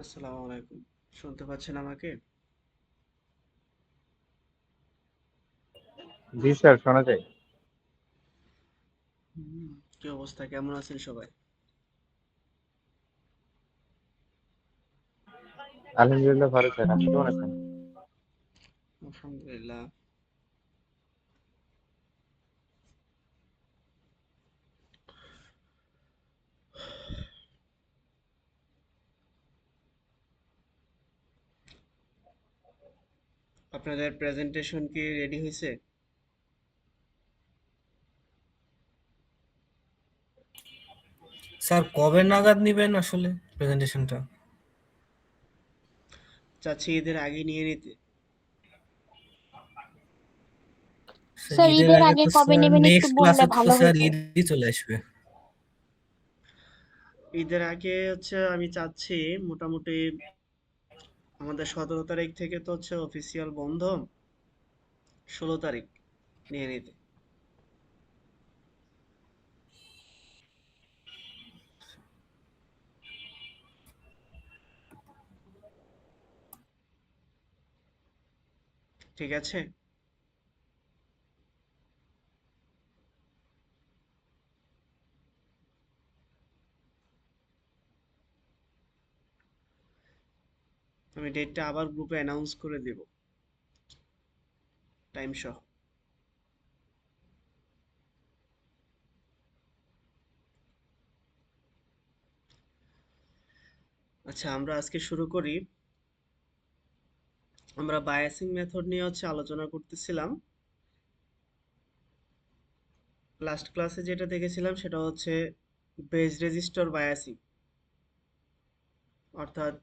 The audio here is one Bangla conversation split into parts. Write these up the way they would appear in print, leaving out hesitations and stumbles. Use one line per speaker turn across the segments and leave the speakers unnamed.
আসসালামু আলাইকুম। শুনতে পাচ্ছেন আমাকে?
জি স্যার, শোনা যায়।
কি অবস্থা? কেমন আছেন সবাই?
আলহামদুলিল্লাহ ভালো স্যার, আপনি কেমন আছেন?
আলহামদুলিল্লাহ। আপনাদের প্রেজেন্টেশন কি রেডি হয়েছে?
স্যার কবে নাগাদ নিবেন আসলে প্রেজেন্টেশনটা?
চাচ্ছি ঈদের আগে নিয়ে নিতে।
স্যার
স্যার
ঈদের
ঈদের
আগে
আগে
তো
কবে
স্যার
নেবেন একটু
নেক্সট
বললে
ক্লাসে তো
ভালো
স্যার
হতো।
ঈদই চলে আসবে।
ঈদের আগে হচ্ছে আমি চাচ্ছি মোটামুটি আমাদের 17 তারিখ থেকে তো হচ্ছে অফিসিয়াল বন্ধ, 16 তারিখ নিয়ে নিতে। ঠিক আছে? আমি ডেটটা আবার গ্রুপে অ্যানাউন্স করে দেব, টাইম সহ। আচ্ছা, আমরা আজকে শুরু করি। আমরা বায়াসিং মেথড নিয়ে হচ্ছে আলোচনা করতেছিলাম। লাস্ট ক্লাসে যেটা দেখেছিলাম সেটা হচ্ছে বেজ রেজিস্টার বায়াসিং, অর্থাৎ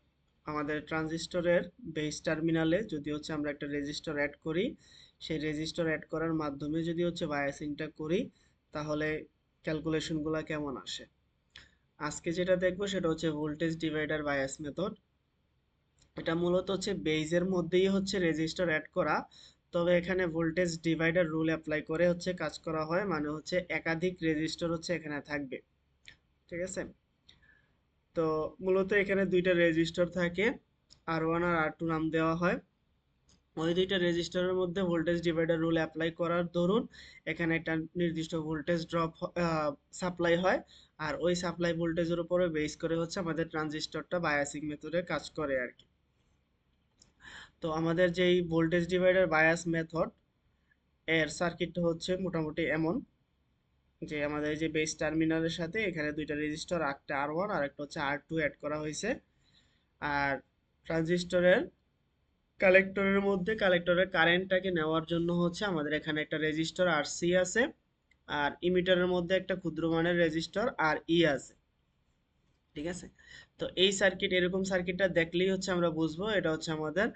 আমাদের ট্রানজিস্টরের বেস টার্মিনালে যদি হচ্ছে আমরা একটা রেজিস্টার অ্যাড করি, সেই রেজিস্টার অ্যাড করার মাধ্যমে যদি হচ্ছে বায়াসিংটা করি, তাহলে ক্যালকুলেশনগুলো কেমন আসে। আজকে যেটা দেখবো সেটা হচ্ছে ভোল্টেজ ডিভাইডার বায়াস মেথড। এটা মূলত হচ্ছে বেজের মধ্যেই হচ্ছে রেজিস্টার অ্যাড করা, তবে এখানে ভোল্টেজ ডিভাইডার রুল অ্যাপ্লাই করে হচ্ছে কাজ করা হয়, মানে হচ্ছে একাধিক রেজিস্টার হচ্ছে এখানে থাকবে। ঠিক আছে? তো মূলত এখানে দুইটা রেজিস্টার থাকে, R1 আর R2 নাম দেওয়া হয়। ওই দুইটা রেজিস্টারের মধ্যে ভোল্টেজ ডিভাইডার রুল অ্যাপ্লাই করার দরুন এখানে একটা নির্দিষ্ট ভোল্টেজ ড্রপ সাপ্লাই হয়, আর ওই সাপ্লাই ভোল্টেজের উপরে বেস করে হচ্ছে আমাদের ট্রানজিস্টরটা বায়াসিং মেথডে কাজ করে আর কি। তো আমাদের যেই ভোল্টেজ ডিভাইডার বায়াস মেথড এর সার্কিটটা হচ্ছে মোটামুটি এমন, যে আমাদের এই যে বেস টার্মিনালের সাথে এখানে দুইটা রেজিস্টার, একটা R1 আর একটা হচ্ছে R2 অ্যাড করা হয়েছে। আর ট্রানজিস্টরের কালেক্টরের মধ্যে কালেক্টরের কারেন্টটাকে নেওয়ার জন্য হচ্ছে আমাদের এখানে একটা রেজিস্টার RC আছে, আর ইমিটারের মধ্যে একটা ক্ষুদ্র মানের রেজিস্টার RE আছে। ঠিক আছে? তো এই সার্কিট, এরকম সার্কিটটা দেখলেই হচ্ছে আমরা বুঝবো এটা হচ্ছে আমাদের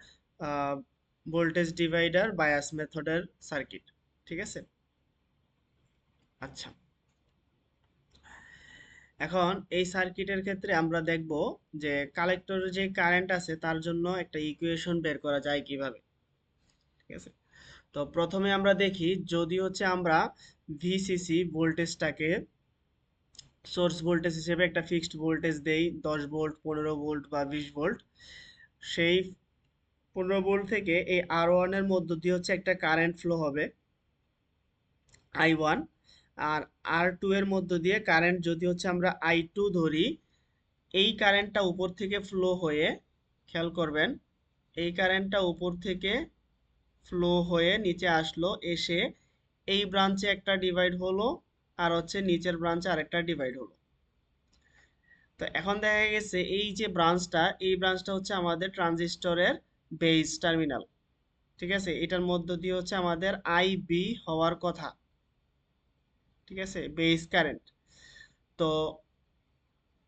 ভোল্টেজ ডিভাইডার বায়াস মেথডের সার্কিট। ঠিক আছে? আচ্ছা, এখন এই সার্কিটের ক্ষেত্রে আমরা দেখব যে কালেক্টরের যে কারেন্ট আছে তার জন্য একটা ইকুয়েশন বের করা যায় কিভাবে। ঠিক আছে? তো প্রথমে আমরা দেখি, যদি হচ্ছে আমরা ভিসিসি ভোল্টেজটাকে সোর্স ভোল্টেজ হিসেবে একটা ফিক্সড ভোল্টেজ দেই, 10 ভোল্ট, 15 ভোল্ট বা 20 ভোল্ট, সেই 15 ভোল্ট থেকে এই R1 এর মধ্য দিয়ে হচ্ছে একটা কারেন্ট ফ্লো হবে I1, আর R2 এর মধ্য দিয়ে কারেন্ট যদি হচ্ছে আমরা I2 ধরি, এই কারেন্টটা উপর থেকে ফ্লো হয়ে, খেয়াল করবেন, এই কারেন্টটা উপর থেকে ফ্লো হয়ে নিচে আসলো, এসে এই ব্রাঞ্চে একটা ডিভাইড হলো, আর হচ্ছে নিচের ব্রাঞ্চে আরেকটা ডিভাইড হলো। তো এখন দেখা গেছে এই যে ব্রাঞ্চটা, এই ব্রাঞ্চটা হচ্ছে আমাদের ট্রানজিস্টরের বেস টার্মিনাল। ঠিক আছে? এটার মধ্য দিয়ে হচ্ছে আমাদের আই বি হওয়ার কথা। ঠিক আছে, বেস কারেন্ট। তো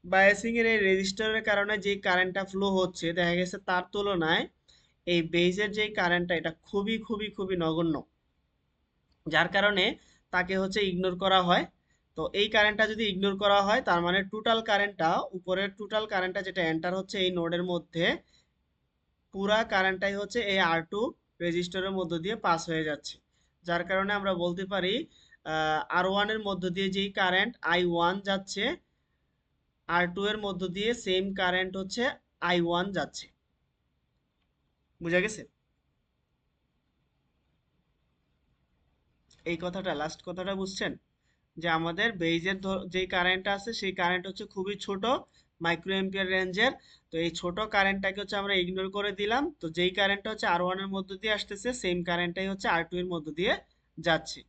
বায়াসিং এর এই রেজিস্টরের কারণে যে কারেন্টটা ফ্লো হচ্ছে দেখা গেছে তার তুলনায় এই বেজের যে কারেন্টটা এটা খুবই খুবই খুবই নগণ্য, যার কারণে তাকে হচ্ছে ইগনোর করা হয়। তো এই কারেন্টটা যদি ইগনোর করা হয় তার মানে টোটাল কারেন্টটা, উপরের টোটাল কারেন্টটা যেটা এন্টার হচ্ছে এই নোডের মধ্যে, পুরা কারেন্টটাই হচ্ছে এই আর টু রেজিস্টরের মধ্য দিয়ে পাস হয়ে যাচ্ছে। যার কারণে আমরা বলতে পারি আর ওয়ানের মধ্য দিয়ে যেই কারেন্ট আই ওয়ান যাচ্ছে, আর টু এর মধ্য দিয়ে সেম কারেন্ট হচ্ছে আই ওয়ান যাচ্ছে। বুঝা গেছে? এই কথাটা, লাস্ট কথাটা বুঝছেন? যে আমাদের বেইজের যেই কারেন্ট আছে সেই কারেন্ট হচ্ছে খুবই ছোট, মাইক্রো এম্পিয়ার রেঞ্জের। তো এই ছোট কারেন্টটাকে হচ্ছে আমরা ইগনোর করে দিলাম। তো যেই কারেন্টটা হচ্ছে আর ওয়ান এর মধ্য দিয়ে আসতেছে সেম কারেন্টটাই হচ্ছে আর টু এর মধ্য দিয়ে যাচ্ছে।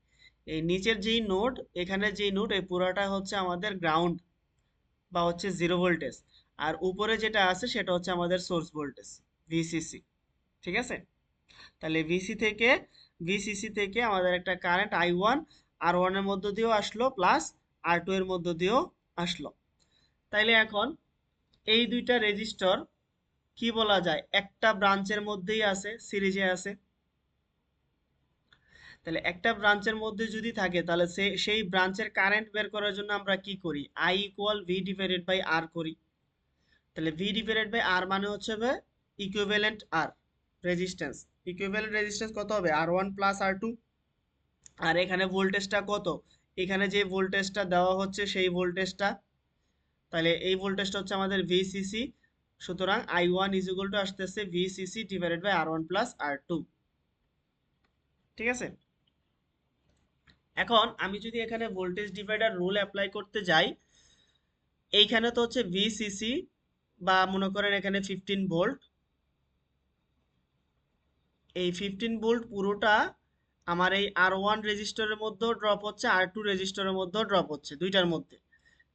এই নিচের যেই নোড, এখানে যেই নোড, এই পুরোটা হচ্ছে আমাদের গ্রাউন্ড বা হচ্ছে জিরো ভোল্টেজ। আর উপরে যেটা আছে সেটা হচ্ছে আমাদের সোর্স ভোল্টেজ, ভিসিসি। ঠিক আছে? তাহলে ভিসিসি থেকে আমাদের একটা কারেন্ট আই ওয়ান আর ওয়ানের মধ্য দিয়েও আসলো, প্লাস আর টু এর মধ্য দিয়েও আসলো। তাইলে এখন এই দুইটা রেজিস্টর কি বলা যায়, একটা ব্রাঞ্চের মধ্যেই আছে, সিরিজে আছে। তাহলে একটা ব্রাঞ্চের মধ্যে যদি থাকে তাহলে সেই ব্রাঞ্চের কারেন্ট বের করার জন্য আমরা কি করি, I equal V divided by R করি। তাহলে ভি ডিভাইডেড বাই আর মানে হচ্ছে equivalent R resistance. Equivalent resistance কত হবে, R one plus R two. আর এখানে ভোল্টেজটা কত, এখানে যে ভোল্টেজটা দেওয়া হচ্ছে সেই ভোল্টেজটা। তাহলে এই ভোল্টেজটা হচ্ছে আমাদের ভিসিসি। সুতরাং I one is equal to আসতেছে VCC divided by R one plus R two. ঠিক আছে? এখন আমি যদি এখানে ভোল্টেজ ডিভাইডার রুল অ্যাপ্লাই করতে যাই, এইখানে তো হচ্ছে ভিসিসি বা মনে করেন এখানে 15 ভোল্ট। এই 15 ভোল্ট পুরোটা আমার এই আর ওয়ান রেজিস্টরের মধ্যেও ড্রপ হচ্ছে, আর টু রেজিস্টরের মধ্যেও ড্রপ হচ্ছে, দুইটার মধ্যে।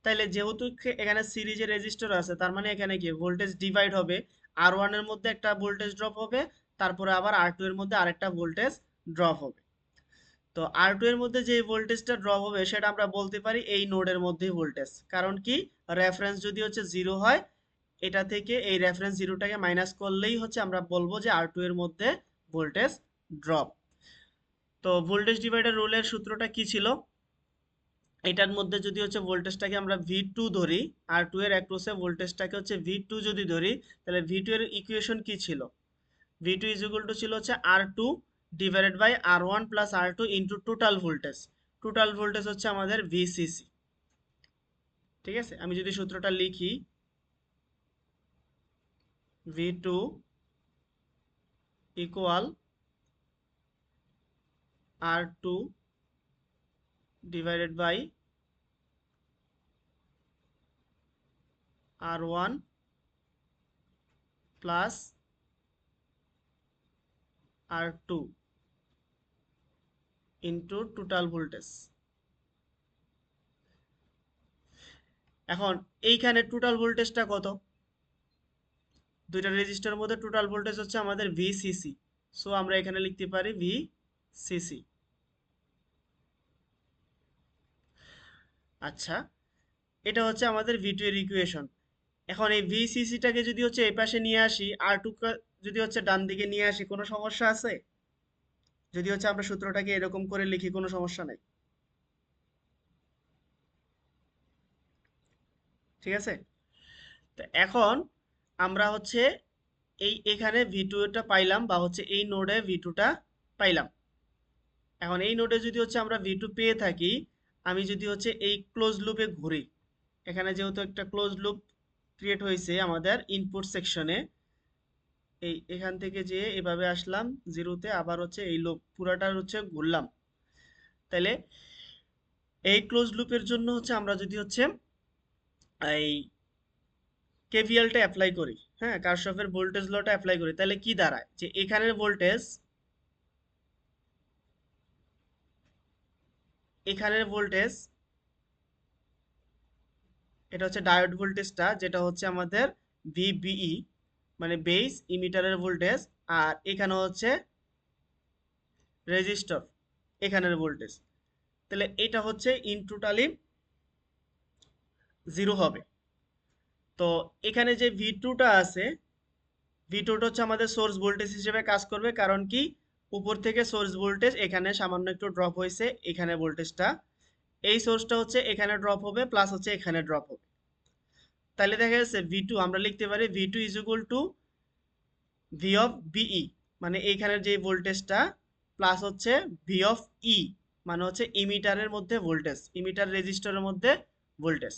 তাইলে যেহেতু এখানে সিরিজে রেজিস্টর আছে তার মানে এখানে কি ভোল্টেজ ডিভাইড হবে, আর ওয়ান এর মধ্যে একটা ভোল্টেজ ড্রপ হবে, তারপরে আবার আর টু এর মধ্যে আরেকটা ভোল্টেজ ড্রপ হবে। তো আর টু এর মধ্যে যে ভোল্টেজটা ড্রপ হবে সেটা আমরা বলতে পারি এই নোডের মধ্যেই ভোল্টেজ। কারণ কি, রেফারেন্স যদি হচ্ছে জিরো হয়, এটা থেকে এই রেফারেন্স জিরোটাকে মাইনাস করলেই হচ্ছে আমরা বলবো যে আর টু এর মধ্যে ভোল্টেজ ড্রপ। তো ভোল্টেজ ডিভাইডার রুলের সূত্রটা কি ছিল, এটার মধ্যে যদি হচ্ছে ভোল্টেজটাকে আমরা ভি টু ধরি, আর টু এর অ্যাক্রোসে ভোল্টেজটাকে হচ্ছে ভি টু যদি ধরি, তাহলে ভি টু এর ইকুয়েশন কি ছিল, V two is equal to ছিল হচ্ছে R two divided by R one plus R two into total voltage. Total voltage হচ্ছে আমাদের ভিসিসি। ঠিক আছে? আমি যদি সূত্রটা লিখি, V two equal R two divided by R one plus R two into total voltage. এখন এইখানে টোটাল ভোল্টেজটা কত, দুইটা রেজিস্টারের মধ্যে টোটাল ভোল্টেজ হচ্ছে আমাদের ভিসিসি। সো আমরা এখানে লিখতে পারি ভিসিসি। আচ্ছা, এটা হচ্ছে আমাদের ভি টু এর ইকুয়েশন। এখন এই ভিসিসিটাকে যদি হচ্ছে এই পাশে নিয়ে আসি, আর টু যদি হচ্ছে ডান দিকে নিয়ে আসি, কোনো সমস্যা আছে? যদি হচ্ছে আমরা সূত্রটাকে এরকম করে লিখি, কোনো সমস্যা নাই। ঠিক আছে? তো এখন আমরা হচ্ছে এখানে ভি টুটা পাইলাম, বা হচ্ছে এই নোডে ভি টুটা পাইলাম। এখন এই নোডে যদি হচ্ছে আমরা ভি টু পেয়ে থাকি, আমি যদি হচ্ছে এই ক্লোজ লুপে ঘুরি, এখানে যেহেতু একটা ক্লোজ লুপ ক্রিয়েট হয়েছে আমাদের ইনপুট সেকশনে, এখান থেকে যে এভাবে আসলাম জিরোতে, আবার হচ্ছে এই লুপ পুরাটা হচ্ছে ঘুরলাম। তাহলে এই ক্লোজ লুপের জন্য হচ্ছে আমরা যদি হচ্ছে এই কেভিএলটা অ্যাপ্লাই করি, হ্যাঁ, কারশফের ভোল্টেজ লটা অ্যাপ্লাই করি, তাহলে কি দাঁড়ায় যে এখানের ভোল্টেজ এটা হচ্ছে ডায়োড ভোল্টেজটা, যেটা হচ্ছে আমাদের ভিবিই, মানে বেস ইমিটারের ভোল্টেজ। আর এখানে হচ্ছে রেজিস্টর, এখানের ভোল্টেজ। তাহলে এটা হচ্ছে ইন টোটালি 0 হবে। তো এখানে যে ভি টুটা আছে, ভি টুটা হচ্ছে আমাদের সোর্স ভোল্টেজ হিসেবে কাজ করবে, কারণ কি উপর থেকে সোর্স ভোল্টেজ এখানে সামান্য একটু ড্রপ হয়েছে, এখানে ভোল্টেজটা এই সোর্সটা হচ্ছে এখানে ড্রপ হবে, প্লাস হচ্ছে এখানে ড্রপ হবে। তাহলে দেখা যাচ্ছে ভি টু আমরা লিখতে পারি V two is equal to V of BE, মানে এইখানের যে ভোল্টেজটা, প্লাস হচ্ছে ভি অফ ই, মানে হচ্ছে ইমিটারের মধ্যে ভোল্টেজ, ইমিটার রেজিস্টরের মধ্যে ভোল্টেজ।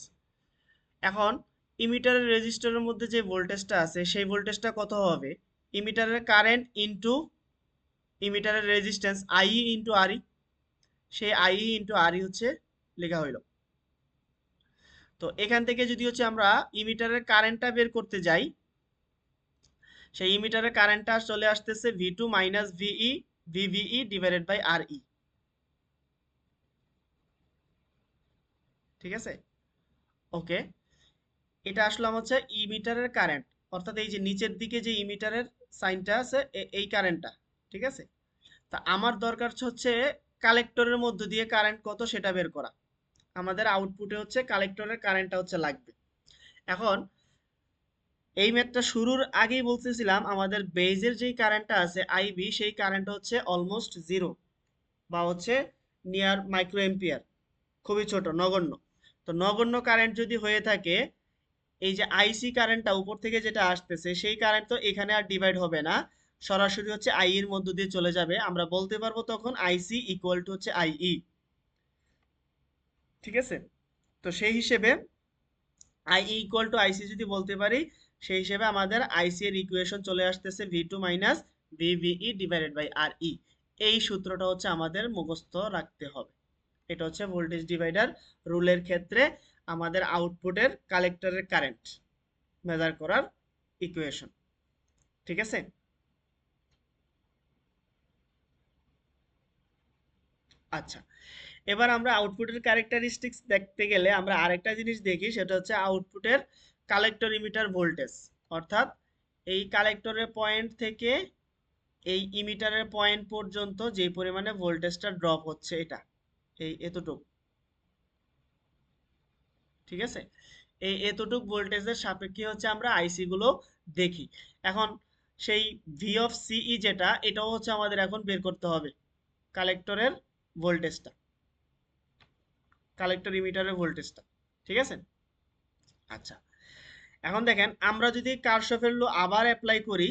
এখন ইমিটারের রেজিস্টরের মধ্যে যে ভোল্টেজটা আছে সেই ভোল্টেজটা কত হবে, ইমিটারের কারেন্ট ইনটু ইমিটারের resistance I into R E, সেই আই ইনটু আর ই হচ্ছে লেখা হইল। তো এখান থেকে যদি হচ্ছে আমরা ইমিটারের কারেন্টটা বের করতে যাই, সেই ইমিটারের কারেন্টটা চলে আসতেছে V two minus VE VBE divided by R E. ঠিক আছে, ওকে। এটা আসলাম হচ্ছে ইমিটারের কারেন্ট, অর্থাৎ এই যে নিচের দিকে যে ইমিটারের সাইনটা আছে এই কারেন্টটা। ঠিক আছে, তা আমার দরকার হচ্ছে কালেক্টরের মধ্য দিয়ে কারেন্ট কত সেটা বের করা। আমাদের আউটপুটে হচ্ছে কালেক্টরের কারেন্টটা হচ্ছে লাগবে। এখন এই ম্যাথটা শুরুর আগেই বলতেছিলাম আমাদের বেজের যেই কারেন্টটা আছে আইবি, সেই কারেন্ট হচ্ছে অলমোস্ট জিরো, বা হচ্ছে নিয়ার মাইক্রো এম্পিয়ার, খুবই ছোট, নগণ্য। তো নগণ্য কারেন্ট যদি হয়ে থাকে, এই যে আইসি কারেন্টটা উপর থেকে যেটা আসতেছে সেই কারেন্ট তো এখানে আর ডিভাইড হবে না, সরাসরি হচ্ছে আই এর মধ্য দিয়ে চলে যাবে। আমরা বলতে পারবো তখন আইসি ইকুয়াল টু হচ্ছে আইই। ঠিক আছে, তো সেই হিসেবে আই ইকুয়াল টু আইসি যদি বলতে পারি, সেই হিসেবে আমাদের আইসি এর ইকুয়েশন চলে আসতেছে V two minus VBE divided by R E. এই সূত্রটা হচ্ছে আমাদের মুখস্থ রাখতে হবে। এটা হচ্ছে ভোল্টেজ ডিভাইডার রুলের ক্ষেত্রে আমাদের আউটপুটের কালেক্টরের কারেন্ট মেজার করার ইকুয়েশন। ঠিক আছে, আচ্ছা। এবার আমরা আউটপুটের ক্যারেক্টারিস্টিক্স দেখতে গেলে আমরা আরেকটা জিনিস দেখি, সেটা হচ্ছে আউটপুটের কালেক্টর ইমিটার ভোল্টেজ। অর্থাৎ এই কালেক্টরের পয়েন্ট থেকে এই ইমিটারের পয়েন্ট পর্যন্ত যে পরিমাণে ভোল্টেজটা ড্রপ হচ্ছে, এটা এই এতটুকু। ঠিক আছে, এই এতটুক ভোল্টেজের সাপেক্ষে হচ্ছে আমরা আইসি গুলো দেখি। এখন সেই ভি অফ সিই যেটা, এটাও হচ্ছে আমাদের এখন বের করতে হবে, কালেক্টরের ভোল্টেজটা, কালেক্টর ইমিটারের ভোল্টেজটা। ঠিক আছে, আচ্ছা। এখন দেখেন আমরা যদি কারশফের ল আবার অ্যাপ্লাই করি,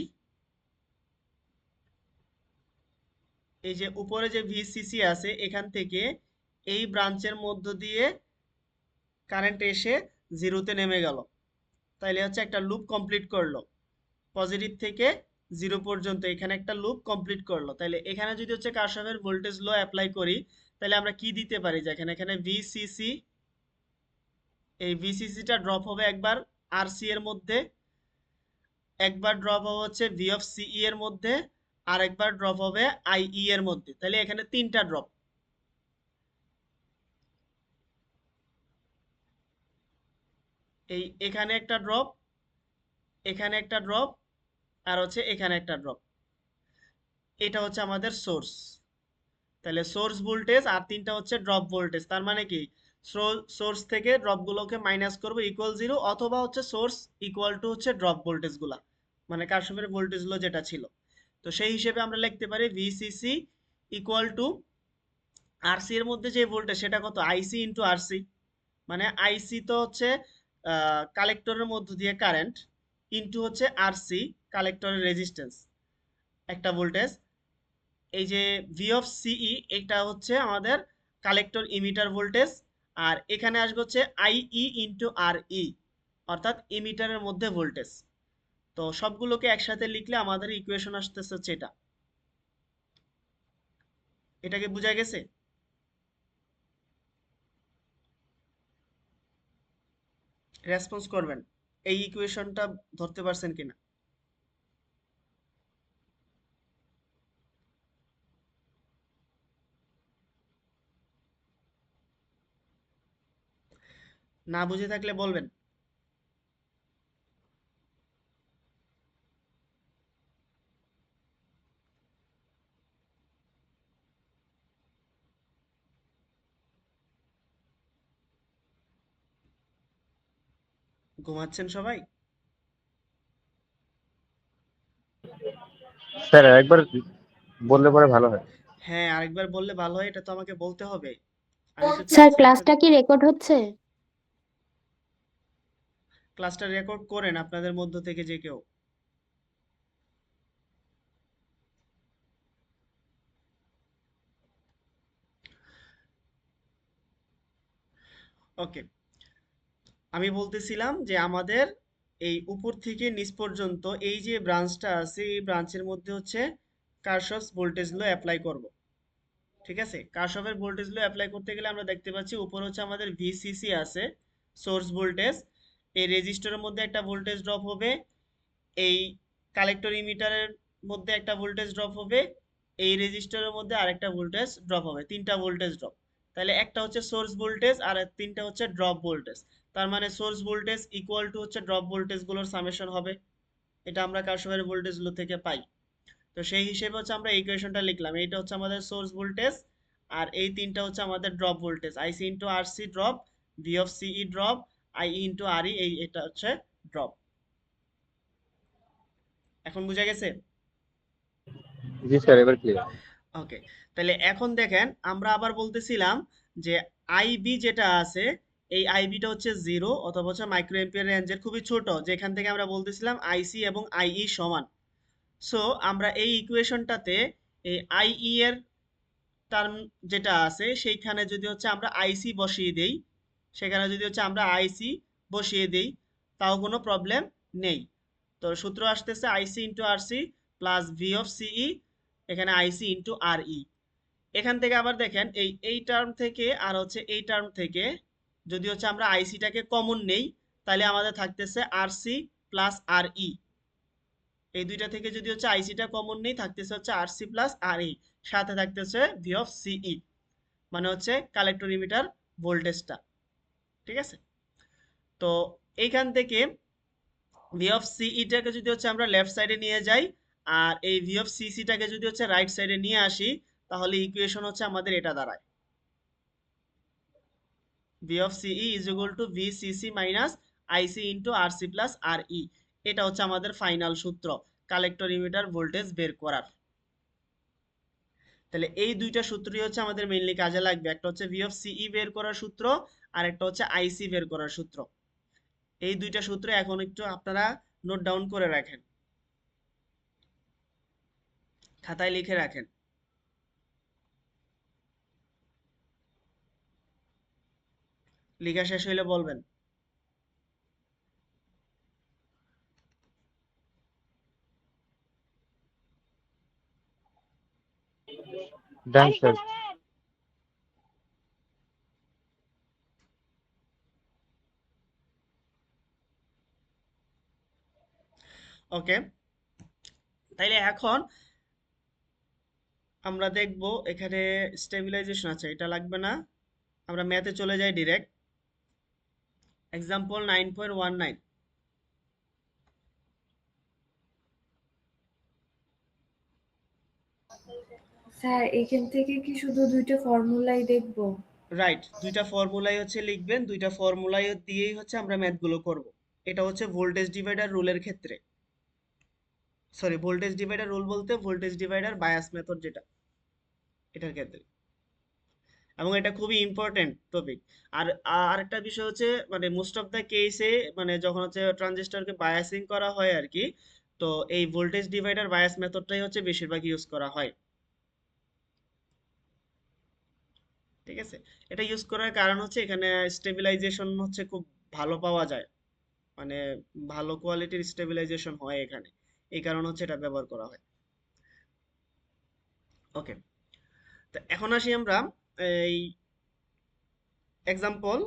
এই যে উপরে যে ভিসিসি আছে এখান থেকে এই ব্রাঞ্চের মধ্য দিয়ে কারেন্ট এসে জিরোতে নেমে গেল, তাইলে হচ্ছে একটা লুপ কমপ্লিট করলো, পজিটিভ থেকে জিরো পর্যন্ত এখানে একটা লুপ কমপ্লিট করলো। তাহলে এখানে যদি হচ্ছে কারশফের ভোল্টেজ ল অ্যাপ্লাই করি, তাহলে আমরা কি দিতে পারি, যে এখানে এখানে ভিসিসি, এই ভিসিসিটা ড্রপ হবে একবার আরসি এর মধ্যে, একবার ড্রপ হবে হচ্ছে ভি অফ সিই এর মধ্যে, আর একবার ড্রপ হবে আইই এর মধ্যে। তাহলে এখানে তিনটা ড্রপ, এই এখানে একটা ড্রপ, এখানে একটা ড্রপ, আর হচ্ছে এখানে একটা ড্রপ। এটা হচ্ছে আমাদের সোর্স। তাহলে সোর্স ভোল্টেজ আর তিনটা হচ্ছে ড্রপ ভোল্টেজ, তার মানে কি সোর্স থেকে ড্রপ গুলোকে মাইনাস করবো ইকুয়াল জিরো, অথবা হচ্ছে সোর্স ইকুয়াল টু হচ্ছে ড্রপ ভোল্টেজ গুলা, মানে কারশফের ভোল্টেজ গুলো যেটা ছিল। তো সেই হিসেবে আমরা লিখতে পারি ভিসিসি ইকুয়াল টু আরসি এর মধ্যে যে ভোল্টেজ সেটা কত, আইসি ইন্টু আরসি, মানে আইসি তো হচ্ছে কালেক্টরের মধ্য দিয়ে কারেন্ট, ইন্টু হচ্ছে আরসি কালেক্টরের রেজিস্ট্যান্স একটা ভোল্টেজ। এই যে ভি অফ সিই এটা হচ্ছে আমাদের কালেক্টর ইমিটার ভোল্টেজ, আর এখানে আসবে হচ্ছে আইই ইন্টু আর ই, অর্থাৎ ইমিটারের মধ্যে ভোল্টেজ। তো সবগুলোকে একসাথে লিখলে আমাদের ইকুয়েশন আসতেছে হচ্ছে এটা। এটাকে বোঝা গেছে? রেসপন্স করবেন, এই ইকুয়েশনটা ধরতে পারছেন কিনা। না বুঝে থাকলে বলবেন। ঘুমাচ্ছেন সবাই?
স্যার একবার বললে পরে ভালো হয়।
হ্যাঁ, আরেকবার বললে ভালো হয়, এটা তো আমাকে বলতে হবে। আমি তো
স্যার
চাচ্ছি
ক্লাসটা
আপনাদের
কি রেকর্ড হচ্ছে?
ক্লাসটা রেকর্ড করেন আপনাদের মধ্য থেকে যে কেউ। ওকে, আমি বলতেছিলাম যে আমাদের এই উপর থেকে নিচ পর্যন্ত এই যে ব্রাঞ্চটা আছে, এই ব্রাঞ্চের মধ্যে হচ্ছে কারশফস ভোল্টেজ ল অ্যাপ্লাই করব। ঠিক আছে, কারশফের ভোল্টেজ ল অ্যাপ্লাই করতে গেলে আমরা দেখতে পাচ্ছি উপর হচ্ছে আমাদের ভিসিসি আছে, সোর্স ভোল্টেজ। এই রেজিস্টরের মধ্যে একটা ভোল্টেজ ড্রপ হবে, এই কালেক্টর ইমিটারের মধ্যে একটা ভোল্টেজ ড্রপ হবে, এই রেজিস্টরের মধ্যে আরেকটা ভোল্টেজ ড্রপ হবে, তিনটা ভোল্টেজ ড্রপ। তাহলে একটা হচ্ছে সোর্স ভোল্টেজ আর তিনটা হচ্ছে ড্রপ ভোল্টেজ। তার মানে সোর্স ভোল্টেজ ইকুয়াল টু হচ্ছে ড্রপ ভোল্টেজ গুলোর সামেশন হবে। এটা আমরা কারশফের ভোল্টেজ লো থেকে পাই। তো সেই হিসেবে হচ্ছে আমরা এই ইকুয়েশনটা লিখলাম, এইটা হচ্ছে আমাদের সোর্স ভোল্টেজ, আর এই তিনটা হচ্ছে আমাদের drop voltage, IC into R C drop, V of CE drop, I into R E, এটা হচ্ছে ড্রপ। এখন বুঝা গেছে?
জি স্যার, এবার ক্লিয়ার।
ওকে, তাহলে এখন দেখেন আমরা আবার বলতেছিলাম যে আইবি যেটা আছে, এই আইবিটা হচ্ছে জিরো অথবা হচ্ছে মাইক্রো এম্পিয়ার রেঞ্জের খুবই ছোট, যেখান থেকে আমরা বলতেছিলাম আইসি এবং আইই সমান। সো আমরা এই ইকুয়েশনটাতে এই আইই এর টার্ম যেটা আছে সেইখানে যদি হচ্ছে আমরা আইসি বসিয়ে দেই, সেখানে যদি হচ্ছে আমরা আইসি বসিয়ে দেই, তাও কোনো প্রবলেম নেই। তো সূত্র আসতেছে IC into RC plus V of CE, এখানে আইসি ইন্টু আর ই। এখান থেকে আবার দেখেন এই টার্ম থেকে আর হচ্ছে এই টার্ম থেকে যদি হচ্ছে আমরা আইসিটাকে কমন নেই, তাহলে আমাদের থাকতেছে আর সি প্লাস আর ই। এই দুইটা থেকে যদি হচ্ছে আইসিটা কমন নেই, থাকতেছে হচ্ছে আর সি প্লাস আর ই, সাথে থাকতেছে ভি অফ সিই, মানে হচ্ছে কালেক্টর ইমিটার ভোল্টেজটা। ঠিক আছে, তো এইখান থেকে ভি অফ সিইটাকে যদি হচ্ছে আমরা লেফট সাইডে নিয়ে যাই, আর এই ভি অফ সিসিটাকে যদি হচ্ছে রাইট সাইডে নিয়ে আসি, তাহলে ইকুয়েশন হচ্ছে আমাদের এটা দাঁড়ায়, V of CE is equal to VCC minus IC into RC plus RE। এটা হচ্ছে আমাদের ফাইনাল সূত্র কালেক্টর ইমিটার ভোল্টেজ বের করার। তাহলে এই দুইটা সূত্রই হচ্ছে আমাদের মেইনলি কাজে লাগবে, একটা হচ্ছে V of CE বের করার সূত্র, আর একটা হচ্ছে IC বের করার সূত্র। এই দুইটা সূত্র এখন একটু আপনারা নোট ডাউন করে রাখেন, খাতায় লিখে রাখেন। লেখা শেষ হইলে বলবেন।
Done sir.
ওকে, তাইলে এখন আমরা দেখব এখানে স্টেবিলাইজেশন আছে, এটা লাগবে না, আমরা ম্যাথে চলে যাই ডিরেক্ট। এক্সাম্পল 9.19।
স্যার এখান থেকে কি শুধু দুইটা ফর্মুলাই দেখবো?
রাইট, দুইটা ফর্মুলাই হচ্ছে লিখবেন, দুইটা ফর্মুলাই দিয়েই হচ্ছে আমরা ম্যাথগুলো করব। এটা হচ্ছে ভোল্টেজ ডিভাইডার রুলের ক্ষেত্রে, সরি ভোল্টেজ ডিভাইডার রুল বলতে ভোল্টেজ ডিভাইডার বায়াস মেথড যেটা, এটার ক্ষেত্রে। এবং এটা খুবই ইম্পর্টেন্ট টপিক। আর আরেকটা বিষয় হচ্ছে মানে মোস্ট অফ দ্য কেসে মানে যখন হচ্ছে ট্রানজিস্টরকে বায়াসিং করা হয় আর কি, তো এই ভোল্টেজ ডিভাইডার বায়াস মেথডটাই হচ্ছে বেশিরভাগ ইউজ করা হয়। ঠিক আছে, এটা ইউজ করার কারণ হচ্ছে এখানে স্টেবিলাইজেশন হচ্ছে খুব ভালো পাওয়া যায়, মানে ভালো কোয়ালিটির স্টেবিলাইজেশন হয় এখানে, এই কারণ হচ্ছে এটা ব্যবহার করা হয়। ওকে, তো এখন আসি আমরা এই example